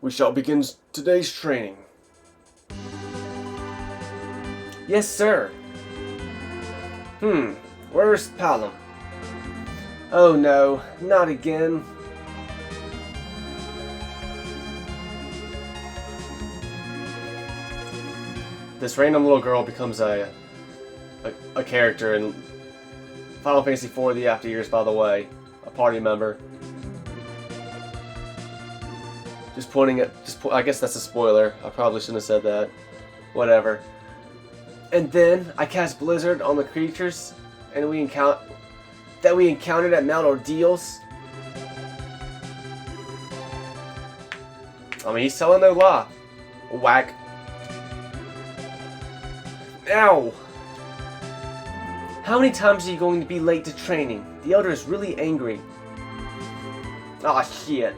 We shall begin today's training. Yes, sir. Where's Palom? Oh no, not again. This random little girl becomes a character in Final Fantasy IV: The After Years, by the way. A party member. Just pointing at... I guess that's a spoiler. I probably shouldn't have said that. Whatever. And then I cast Blizzard on the creatures and we encountered at Mount Ordeals. I mean, he's telling no lie. Whack. Ow! How many times are you going to be late to training? The Elder is really angry. Aw, shit.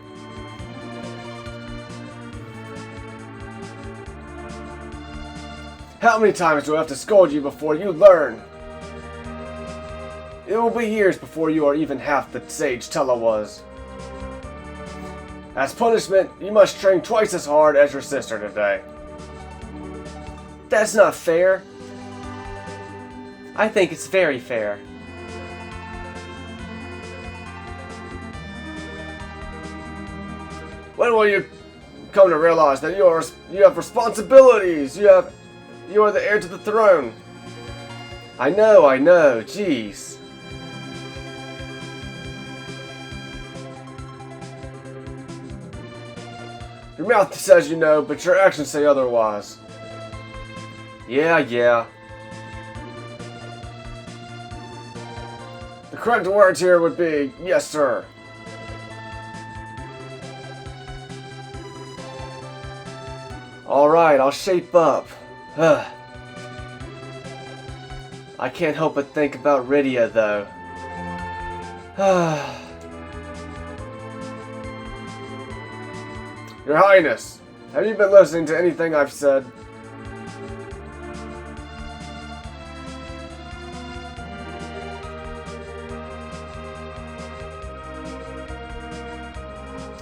How many times do I have to scold you before you learn? It will be years before you are even half the sage Tella was. As punishment, you must train twice as hard as your sister today. That's not fair. I think it's very fair. When will you come to realize that you have responsibilities? You are the heir to the throne. I know, jeez. Your mouth says you know, but your actions say otherwise. Yeah. The correct words here would be, yes, sir. Alright, I'll shape up. I can't help but think about Rydia, though. Your Highness, have you been listening to anything I've said?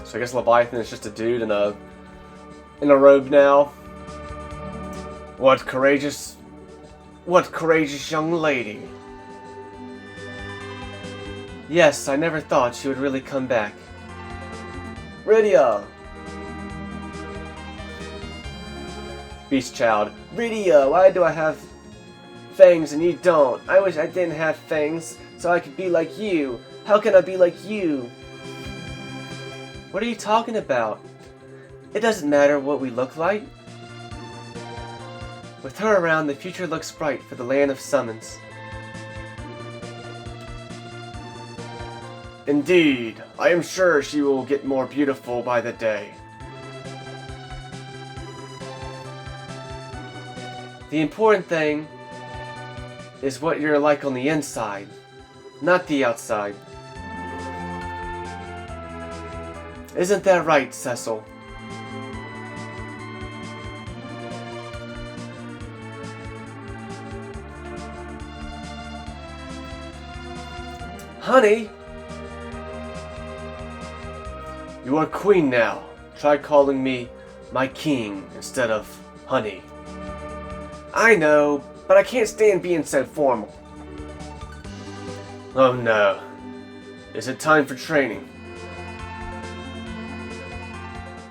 So I guess Leviathan is just a dude in a robe now. What courageous young lady. Yes, I never thought she would really come back. Rydia! Beast Child. Rydia, why do I have fangs and you don't? I wish I didn't have fangs so I could be like you. How can I be like you? What are you talking about? It doesn't matter what we look like. With her around, the future looks bright for the land of summons. Indeed, I am sure she will get more beautiful by the day. The important thing is what you're like on the inside, not the outside. Isn't that right, Cecil? Honey! You are queen now. Try calling me my king instead of honey. I know, but I can't stand being so formal. Oh no. Is it time for training?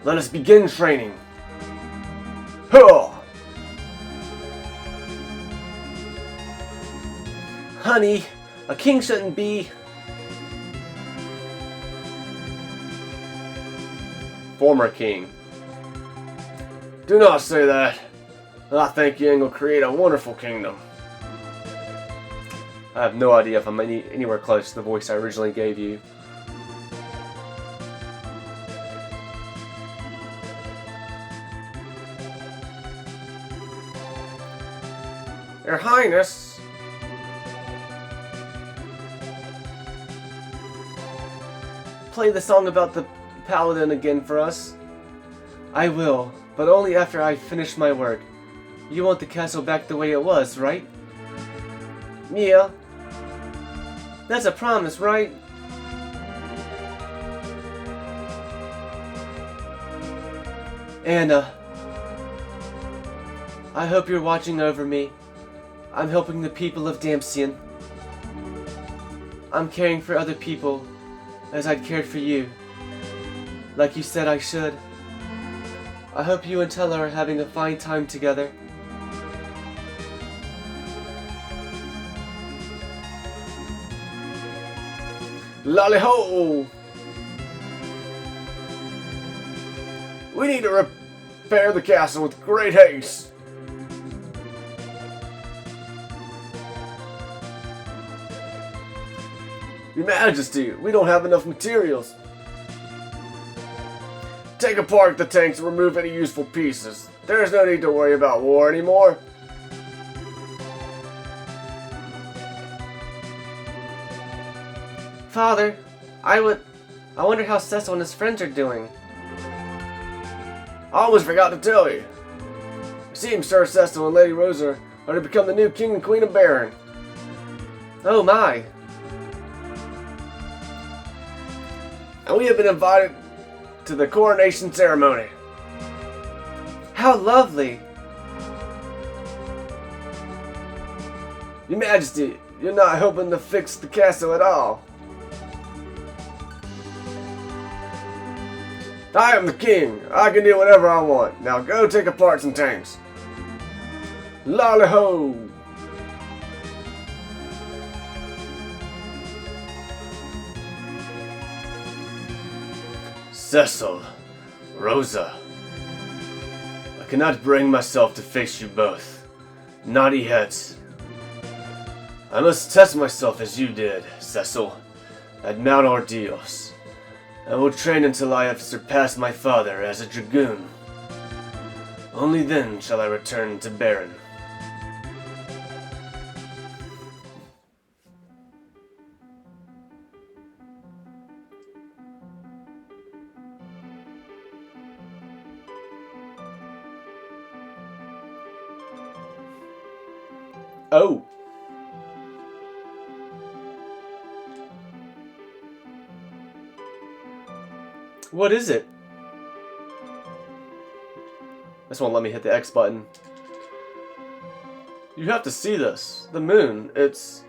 Let us begin training. Huh! Honey, a king shouldn't be... Former king. Do not say that. I think Yang will create a wonderful kingdom. I have no idea if I'm anywhere close to the voice I originally gave you. Your Highness. Play the song about the paladin again for us. I will, but only after I finish my work. You want the castle back the way it was, right? Yeah. That's a promise, right? Anna. I hope you're watching over me. I'm helping the people of Damcian. I'm caring for other people as I'd cared for you. Like you said I should. I hope you and Tella are having a fine time together. Lolly-ho! We need to repair the castle with great haste. Your Majesty, we don't have enough materials. Take apart the tanks and remove any useful pieces. There's no need to worry about war anymore. Father, I wonder how Cecil and his friends are doing. I almost forgot to tell you. It seems Sir Cecil and Lady Rosa are to become the new King and Queen of Baron. Oh my. And we have been invited to the coronation ceremony. How lovely! Your Majesty, you're not helping to fix the castle at all. I am the king. I can do whatever I want. Now go take apart some tanks. Lolly-ho! Cecil, Rosa, I cannot bring myself to face you both. Not yet. I must test myself as you did, Cecil, at Mount Ordeos. I will train until I have surpassed my father as a dragoon. Only then shall I return to Baron. Oh. What is it? This won't let me hit the X button. You have to see this. The moon, it's...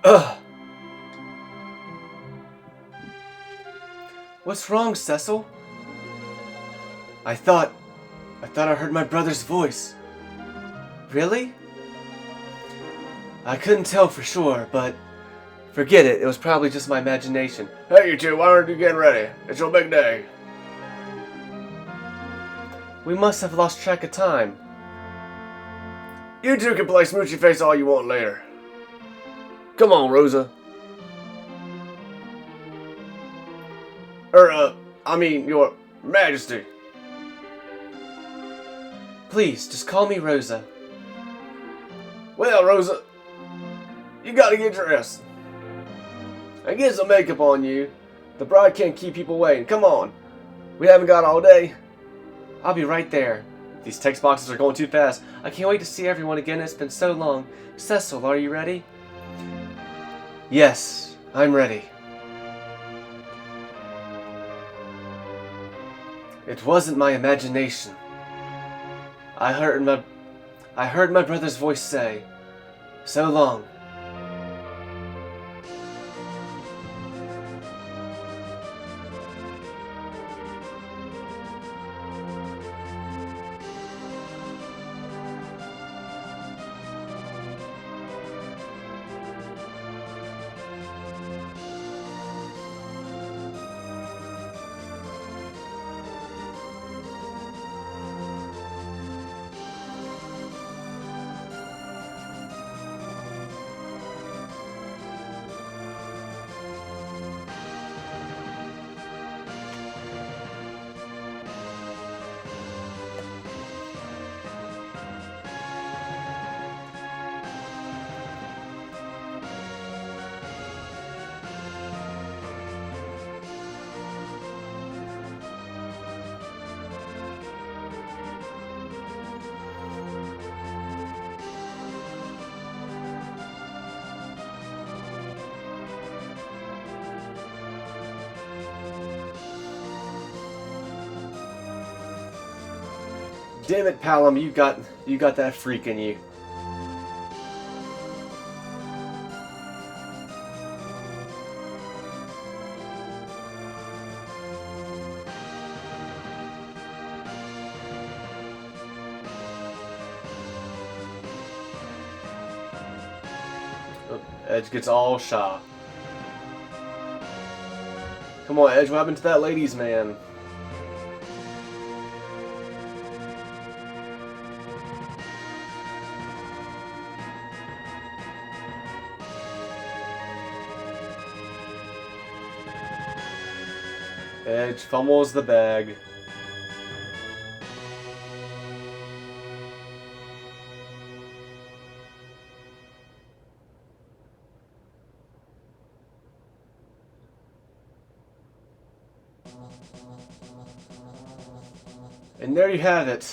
Ugh. What's wrong, Cecil? I thought I heard my brother's voice. Really? I couldn't tell for sure, but forget it. It was probably just my imagination. Hey, you two, why aren't you getting ready? It's your big day. We must have lost track of time. You two can play smoochy face all you want later. Come on, Rosa. I mean, your Majesty. Please, just call me Rosa. Well, Rosa, you gotta get dressed. And get some makeup on you. The bride can't keep people waiting. Come on. We haven't got all day. I'll be right there. These text boxes are going too fast. I can't wait to see everyone again. It's been so long. Cecil, are you ready? Yes, I'm ready. It wasn't my imagination. I heard my brother's voice say, "So long." Damn it, Palom, you got that freak in you. Oh, Edge gets all shy. Come on, Edge, what happened to that ladies' man? Edge fumbles the bag. And there you have it.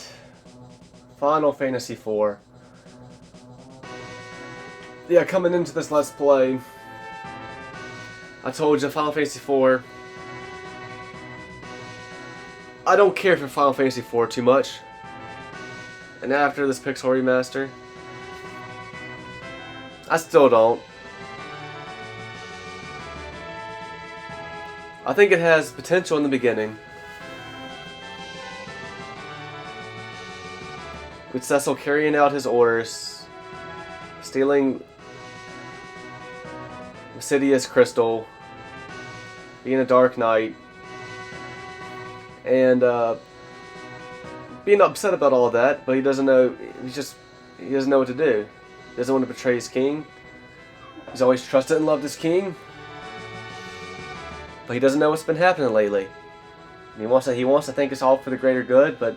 Final Fantasy IV. Yeah, coming into this Let's Play, I told you Final Fantasy IV. I don't care for Final Fantasy IV too much. And after this Pixel Remaster, I still don't. I think it has potential in the beginning. With Cecil carrying out his orders, stealing Sidious Crystal, being a Dark Knight, and being upset about all of that, but he doesn't know. He doesn't know what to do. He doesn't want to betray his king. He's always trusted and loved his king, but he doesn't know what's been happening lately. He wants to think it's all for the greater good, but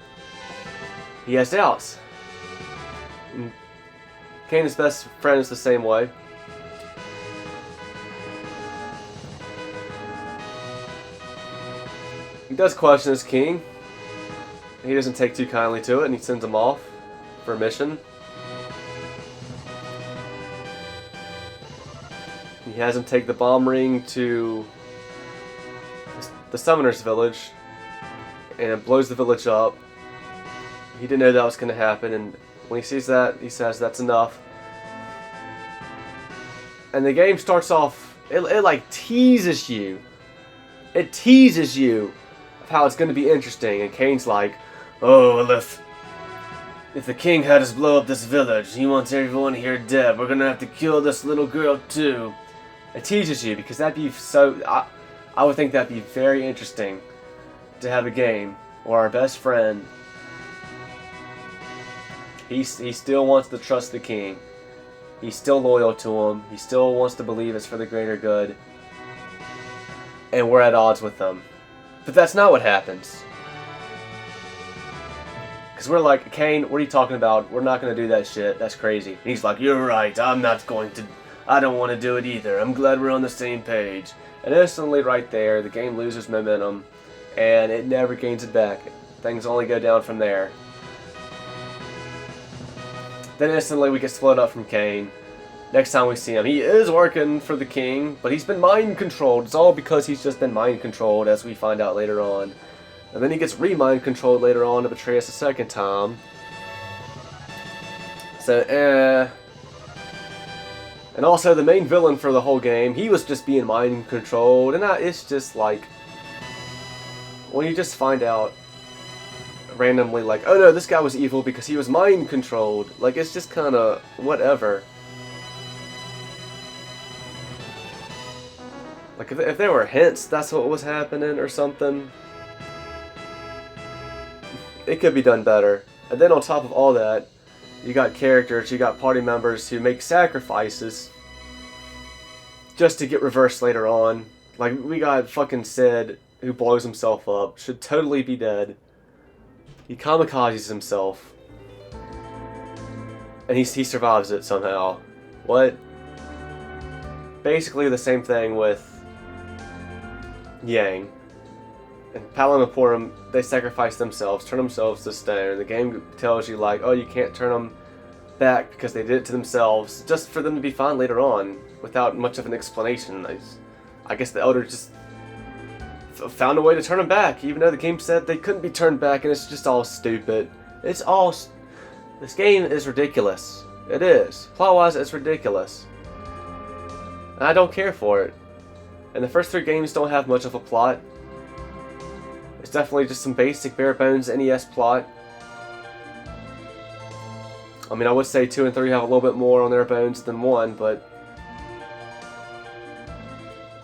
he has doubts. And Kane's best friend is the same way. He does question his king. He doesn't take too kindly to it, and he sends him off for a mission. He has him take the bomb ring to the Summoner's village, and it blows the village up. He didn't know that was going to happen, and when he sees that, he says, "That's enough." And the game starts off, it like teases you. It teases you of how it's going to be interesting, and Kane's like, "Oh, well, if the king had us blow up this village, he wants everyone here dead, we're going to have to kill this little girl too." It teases you, because that'd be so, I would think that'd be very interesting to have a game where our best friend, he still wants to trust the king. He's still loyal to him. He still wants to believe it's for the greater good. And we're at odds with them. But that's not what happens. Because we're like, "Kane, what are you talking about? We're not going to do that shit. That's crazy." And he's like, "You're right. I don't want to do it either. I'm glad we're on the same page." And instantly right there, the game loses momentum. And it never gains it back. Things only go down from there. Then instantly we get split up from Kane. Next time we see him, he is working for the king, but he's been mind controlled. It's all because he's just been mind controlled, as we find out later on. And then he gets re-mind controlled later on to betray us a second time. So, And also the main villain for the whole game, he was just being mind controlled, and it's just like, when you just find out randomly like, oh no, this guy was evil because he was mind controlled. Like, it's just kind of whatever. Like, if there were hints that's what was happening or something, it could be done better. And then on top of all that, you got characters, you got party members who make sacrifices just to get reversed later on. Like, we got fucking Sid, who blows himself up, should totally be dead. He kamikazes himself. And he survives it somehow. What? Basically the same thing with Yang. And Palom and Porum, they sacrifice themselves, turn themselves to stone. The game tells you, like, oh, you can't turn them back because they did it to themselves, just for them to be fine later on, without much of an explanation. I guess the Elder just found a way to turn them back, even though the game said they couldn't be turned back, and it's just all stupid. It's all... This game is ridiculous. It is. Plot-wise, it's ridiculous. And I don't care for it. And the first 3 games don't have much of a plot. It's definitely just some basic bare-bones NES plot. I mean, I would say 2 and 3 have a little bit more on their bones than 1, but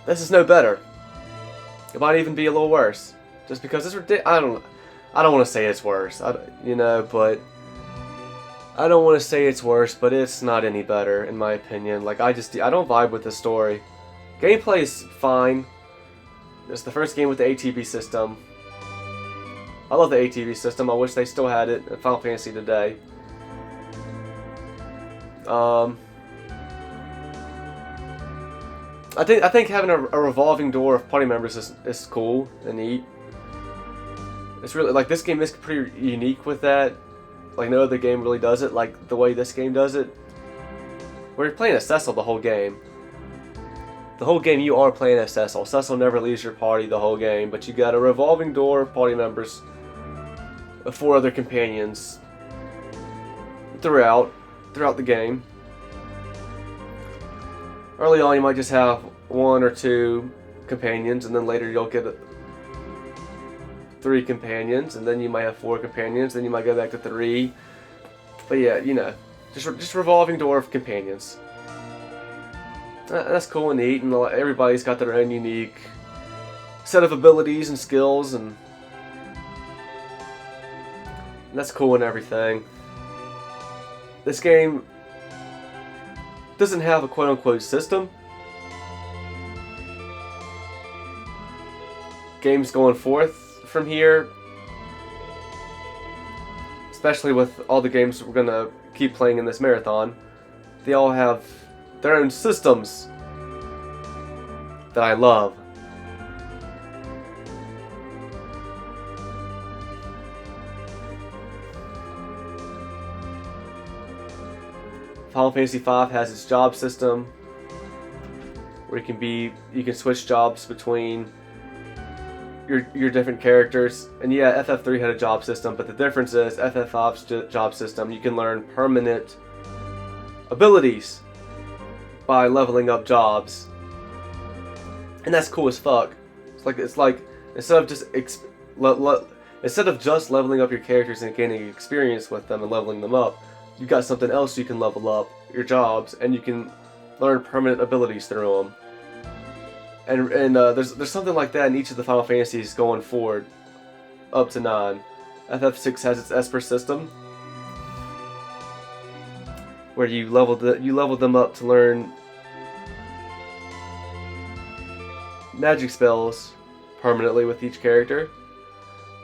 this is no better. It might even be a little worse, just because it's ridiculous. I don't want to say it's worse, but I don't want to say it's worse, but it's not any better in my opinion. Like, I don't vibe with the story. Gameplay is fine. It's the first game with the ATB system. I love the ATB system. I wish they still had it in Final Fantasy today. I think having a revolving door of party members is cool and neat. It's really, like, this game is pretty unique with that. Like, no other game really does it like the way this game does it. Where you're playing as Cecil the whole game. The whole game you are playing as Cecil. Cecil never leaves your party the whole game, but you got a revolving door of party members of 4 other companions throughout the game. Early on you might just have 1 or 2 companions, and then later you'll get 3 companions, and then you might have 4 companions, then you might go back to 3. But yeah, you know, just revolving door of companions. That's cool and neat, and everybody's got their own unique set of abilities and skills, and that's cool and everything. This game doesn't have a quote-unquote system. Games going forth from here, especially with all the games we're gonna keep playing in this marathon, they all have their own systems that I love. Final Fantasy V has its job system, where you can switch jobs between your different characters. And yeah, FF3 had a job system, but the difference is FF5's job system, you can learn permanent abilities by leveling up jobs, and that's cool as fuck. It's like instead of just leveling up your characters and gaining experience with them and leveling them up, you got something else you can level up, your jobs, and you can learn permanent abilities through them. And there's something like that in each of the Final Fantasies going forward, up to 9. FF6 has its Esper system, where you level them up to learn magic spells permanently with each character.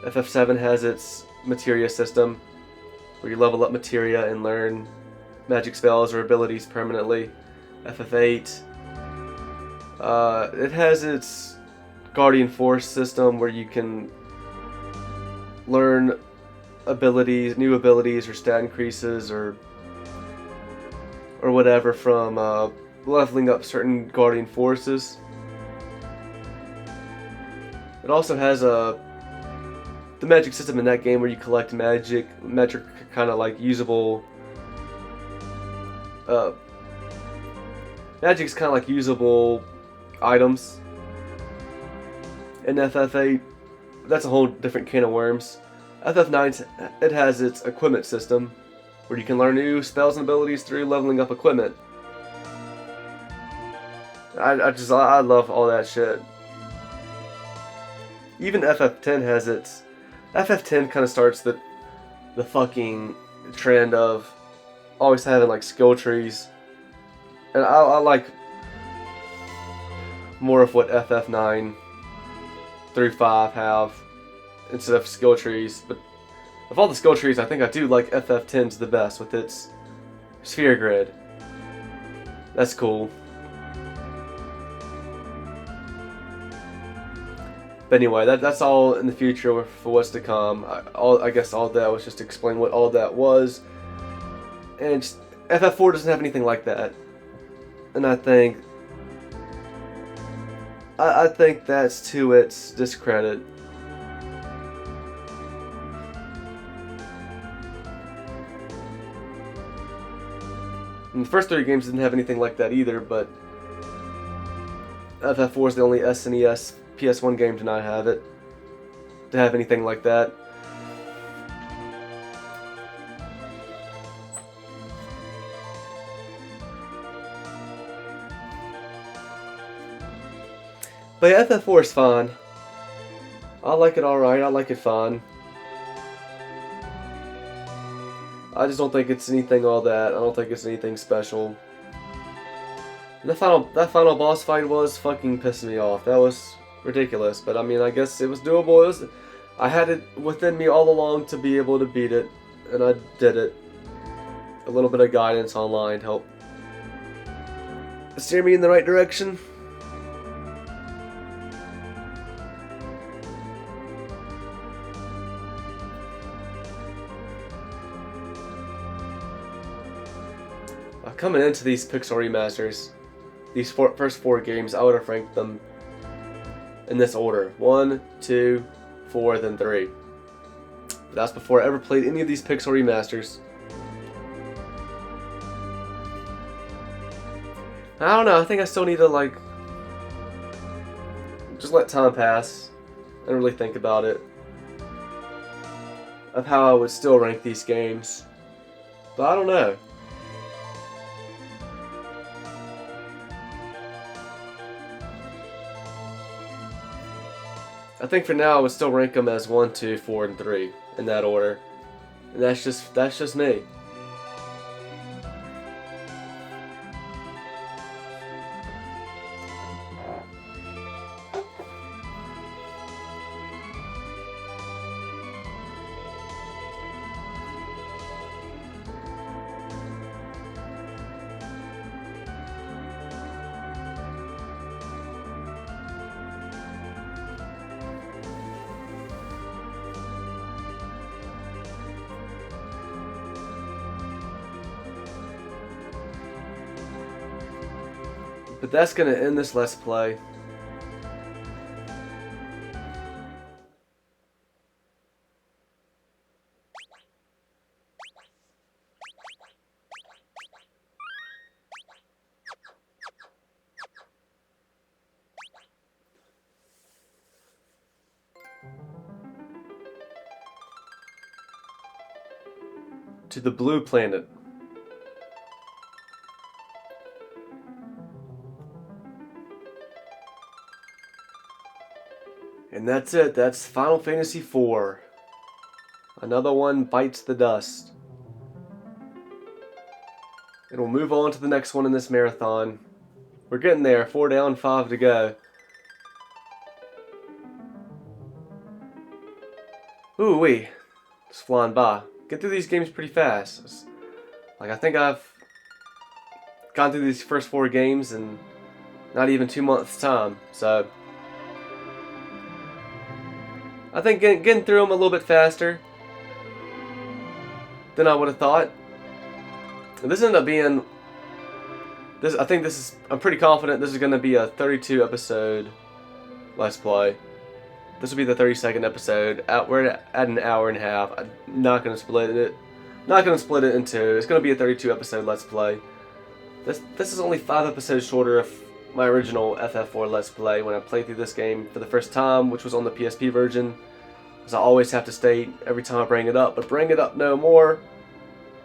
FF7 has its Materia system, where you level up materia and learn magic spells or abilities permanently. FF8, it has its Guardian Force system, where you can learn new abilities or stat increases or or whatever from leveling up certain guardian forces. It also has the magic system in that game where you collect magic kind of like usable. Magic's kind of like usable items. In FF8, that's a whole different can of worms. FF9, it has its equipment system, where you can learn new spells and abilities through leveling up equipment. I love all that shit. Even FF10 has its. FF10 kind of starts the fucking trend of always having like skill trees, and I like more of what FF9 through 5 have instead of skill trees. But of all the skill trees, I think I do like FF10's the best with its sphere grid. That's cool. But anyway, that's all in the future for what's to come. I guess all that was just to explain what all that was. And FF4 doesn't have anything like that. And I think that's to its discredit. And the first 3 games didn't have anything like that either, but FF4 is the only SNES PS1 game to not have it. To have anything like that. But yeah, FF4 is fine. I like it alright, I like it fine. I just don't think it's anything all that. I don't think it's anything special. And that final boss fight was fucking pissing me off. That was ridiculous, but I mean, I guess it was doable. I had it within me all along to be able to beat it, and I did it. A little bit of guidance online helped steer me in the right direction. Coming into these Pixel Remasters, these first 4 games, I would have ranked them in this order. 1, 2, 4, then 3. But that's before I ever played any of these Pixel Remasters. I don't know, I think I still need to like just let time pass and really think about it. Of how I would still rank these games. But I don't know. I think for now I would still rank them as 1, 2, 4, and 3 in that order, and that's just me. But that's gonna end this Let's Play. To the blue planet. And that's it. That's Final Fantasy IV. Another one bites the dust. And we'll move on to the next one in this marathon. We're getting there. 4 down, 5 to go. Ooh wee. Just flying by. Get through these games pretty fast. Like, I think I've gone through these first 4 games in not even 2 months' time. So I think getting through them a little bit faster than I would have thought. And this ended up being I think this is. I'm pretty confident this is going to be a 32 episode Let's Play. This will be the 32nd episode. We're at an hour and a half. I'm not going to split it. Not going to split it in two. It's going to be a 32 episode Let's Play. This is only 5 episodes shorter of my original FF4 Let's Play when I played through this game for the first time, which was on the PSP version. As I always have to state every time I bring it up, but bring it up no more.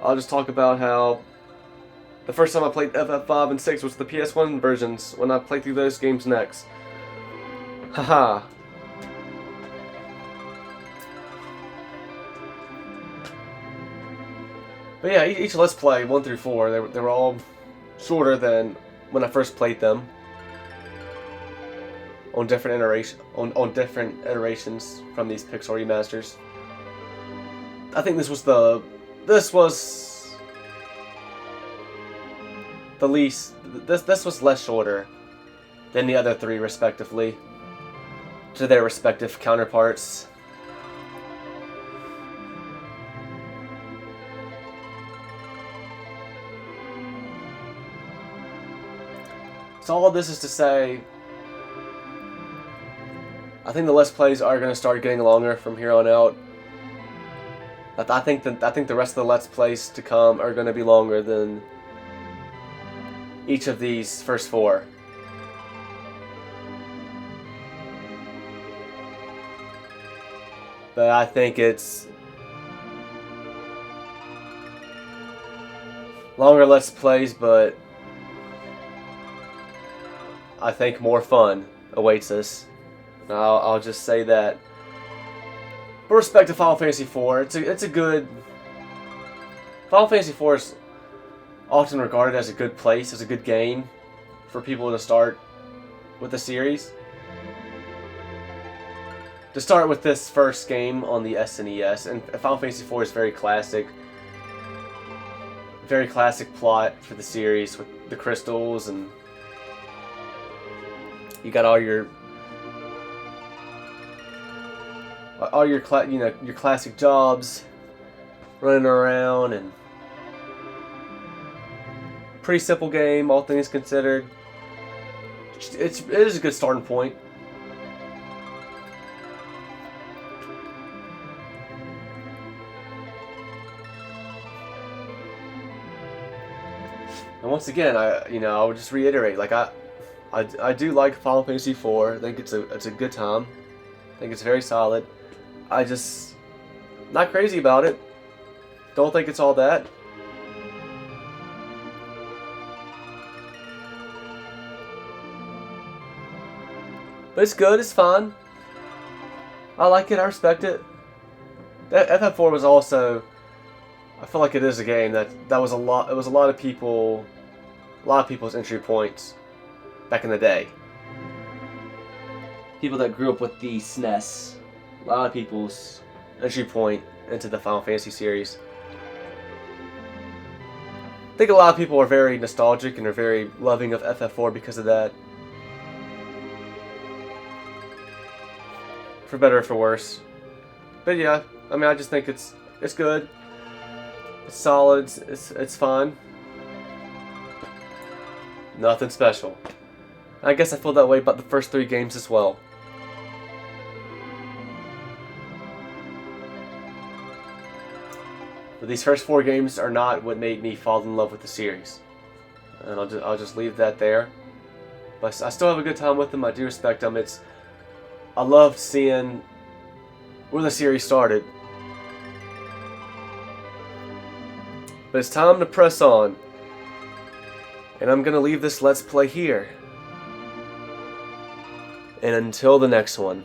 I'll just talk about how the first time I played FF5 and 6 was the PS1 versions, when I played through those games next. Haha. But yeah, each Let's Play, 1 through 4, they were all shorter than when I first played them. On different iterations from these Pixel Remasters. I think this was the least. This was less shorter than the other 3, respectively, to their respective counterparts. So all of this is to say, I think the Let's Plays are going to start getting longer from here on out. I think the rest of the Let's Plays to come are going to be longer than each of these first 4. But I think it's longer Let's Plays, but I think more fun awaits us. I'll just say that. With respect to Final Fantasy IV, it's a good. Final Fantasy IV is often regarded as a good place, as a good game for people to start with the series. To start with this first game on the SNES, and Final Fantasy IV is very classic plot for the series with the crystals, and you got all your classic jobs running around, and pretty simple game, all things considered. It is a good starting point. And once again, I would just reiterate, like I do like Final Fantasy IV. I think it's a good time. I think it's very solid. I just not crazy about it. Don't think it's all that. But it's good. It's fun. I like it. I respect it. FF4 was also. I feel like it is a game that was a lot. It was a lot of people's entry points back in the day. People that grew up with the SNES. A lot of people's entry point into the Final Fantasy series. I think a lot of people are very nostalgic and are very loving of FF4 because of that. For better or for worse. But yeah, I mean, I just think it's good. It's solid. It's fun. Nothing special. I guess I feel that way about the first 3 games as well. But these first 4 games are not what made me fall in love with the series. And I'll just leave that there. But I still have a good time with them. I do respect them. I love seeing where the series started. But it's time to press on. And I'm going to leave this Let's Play here. And until the next one.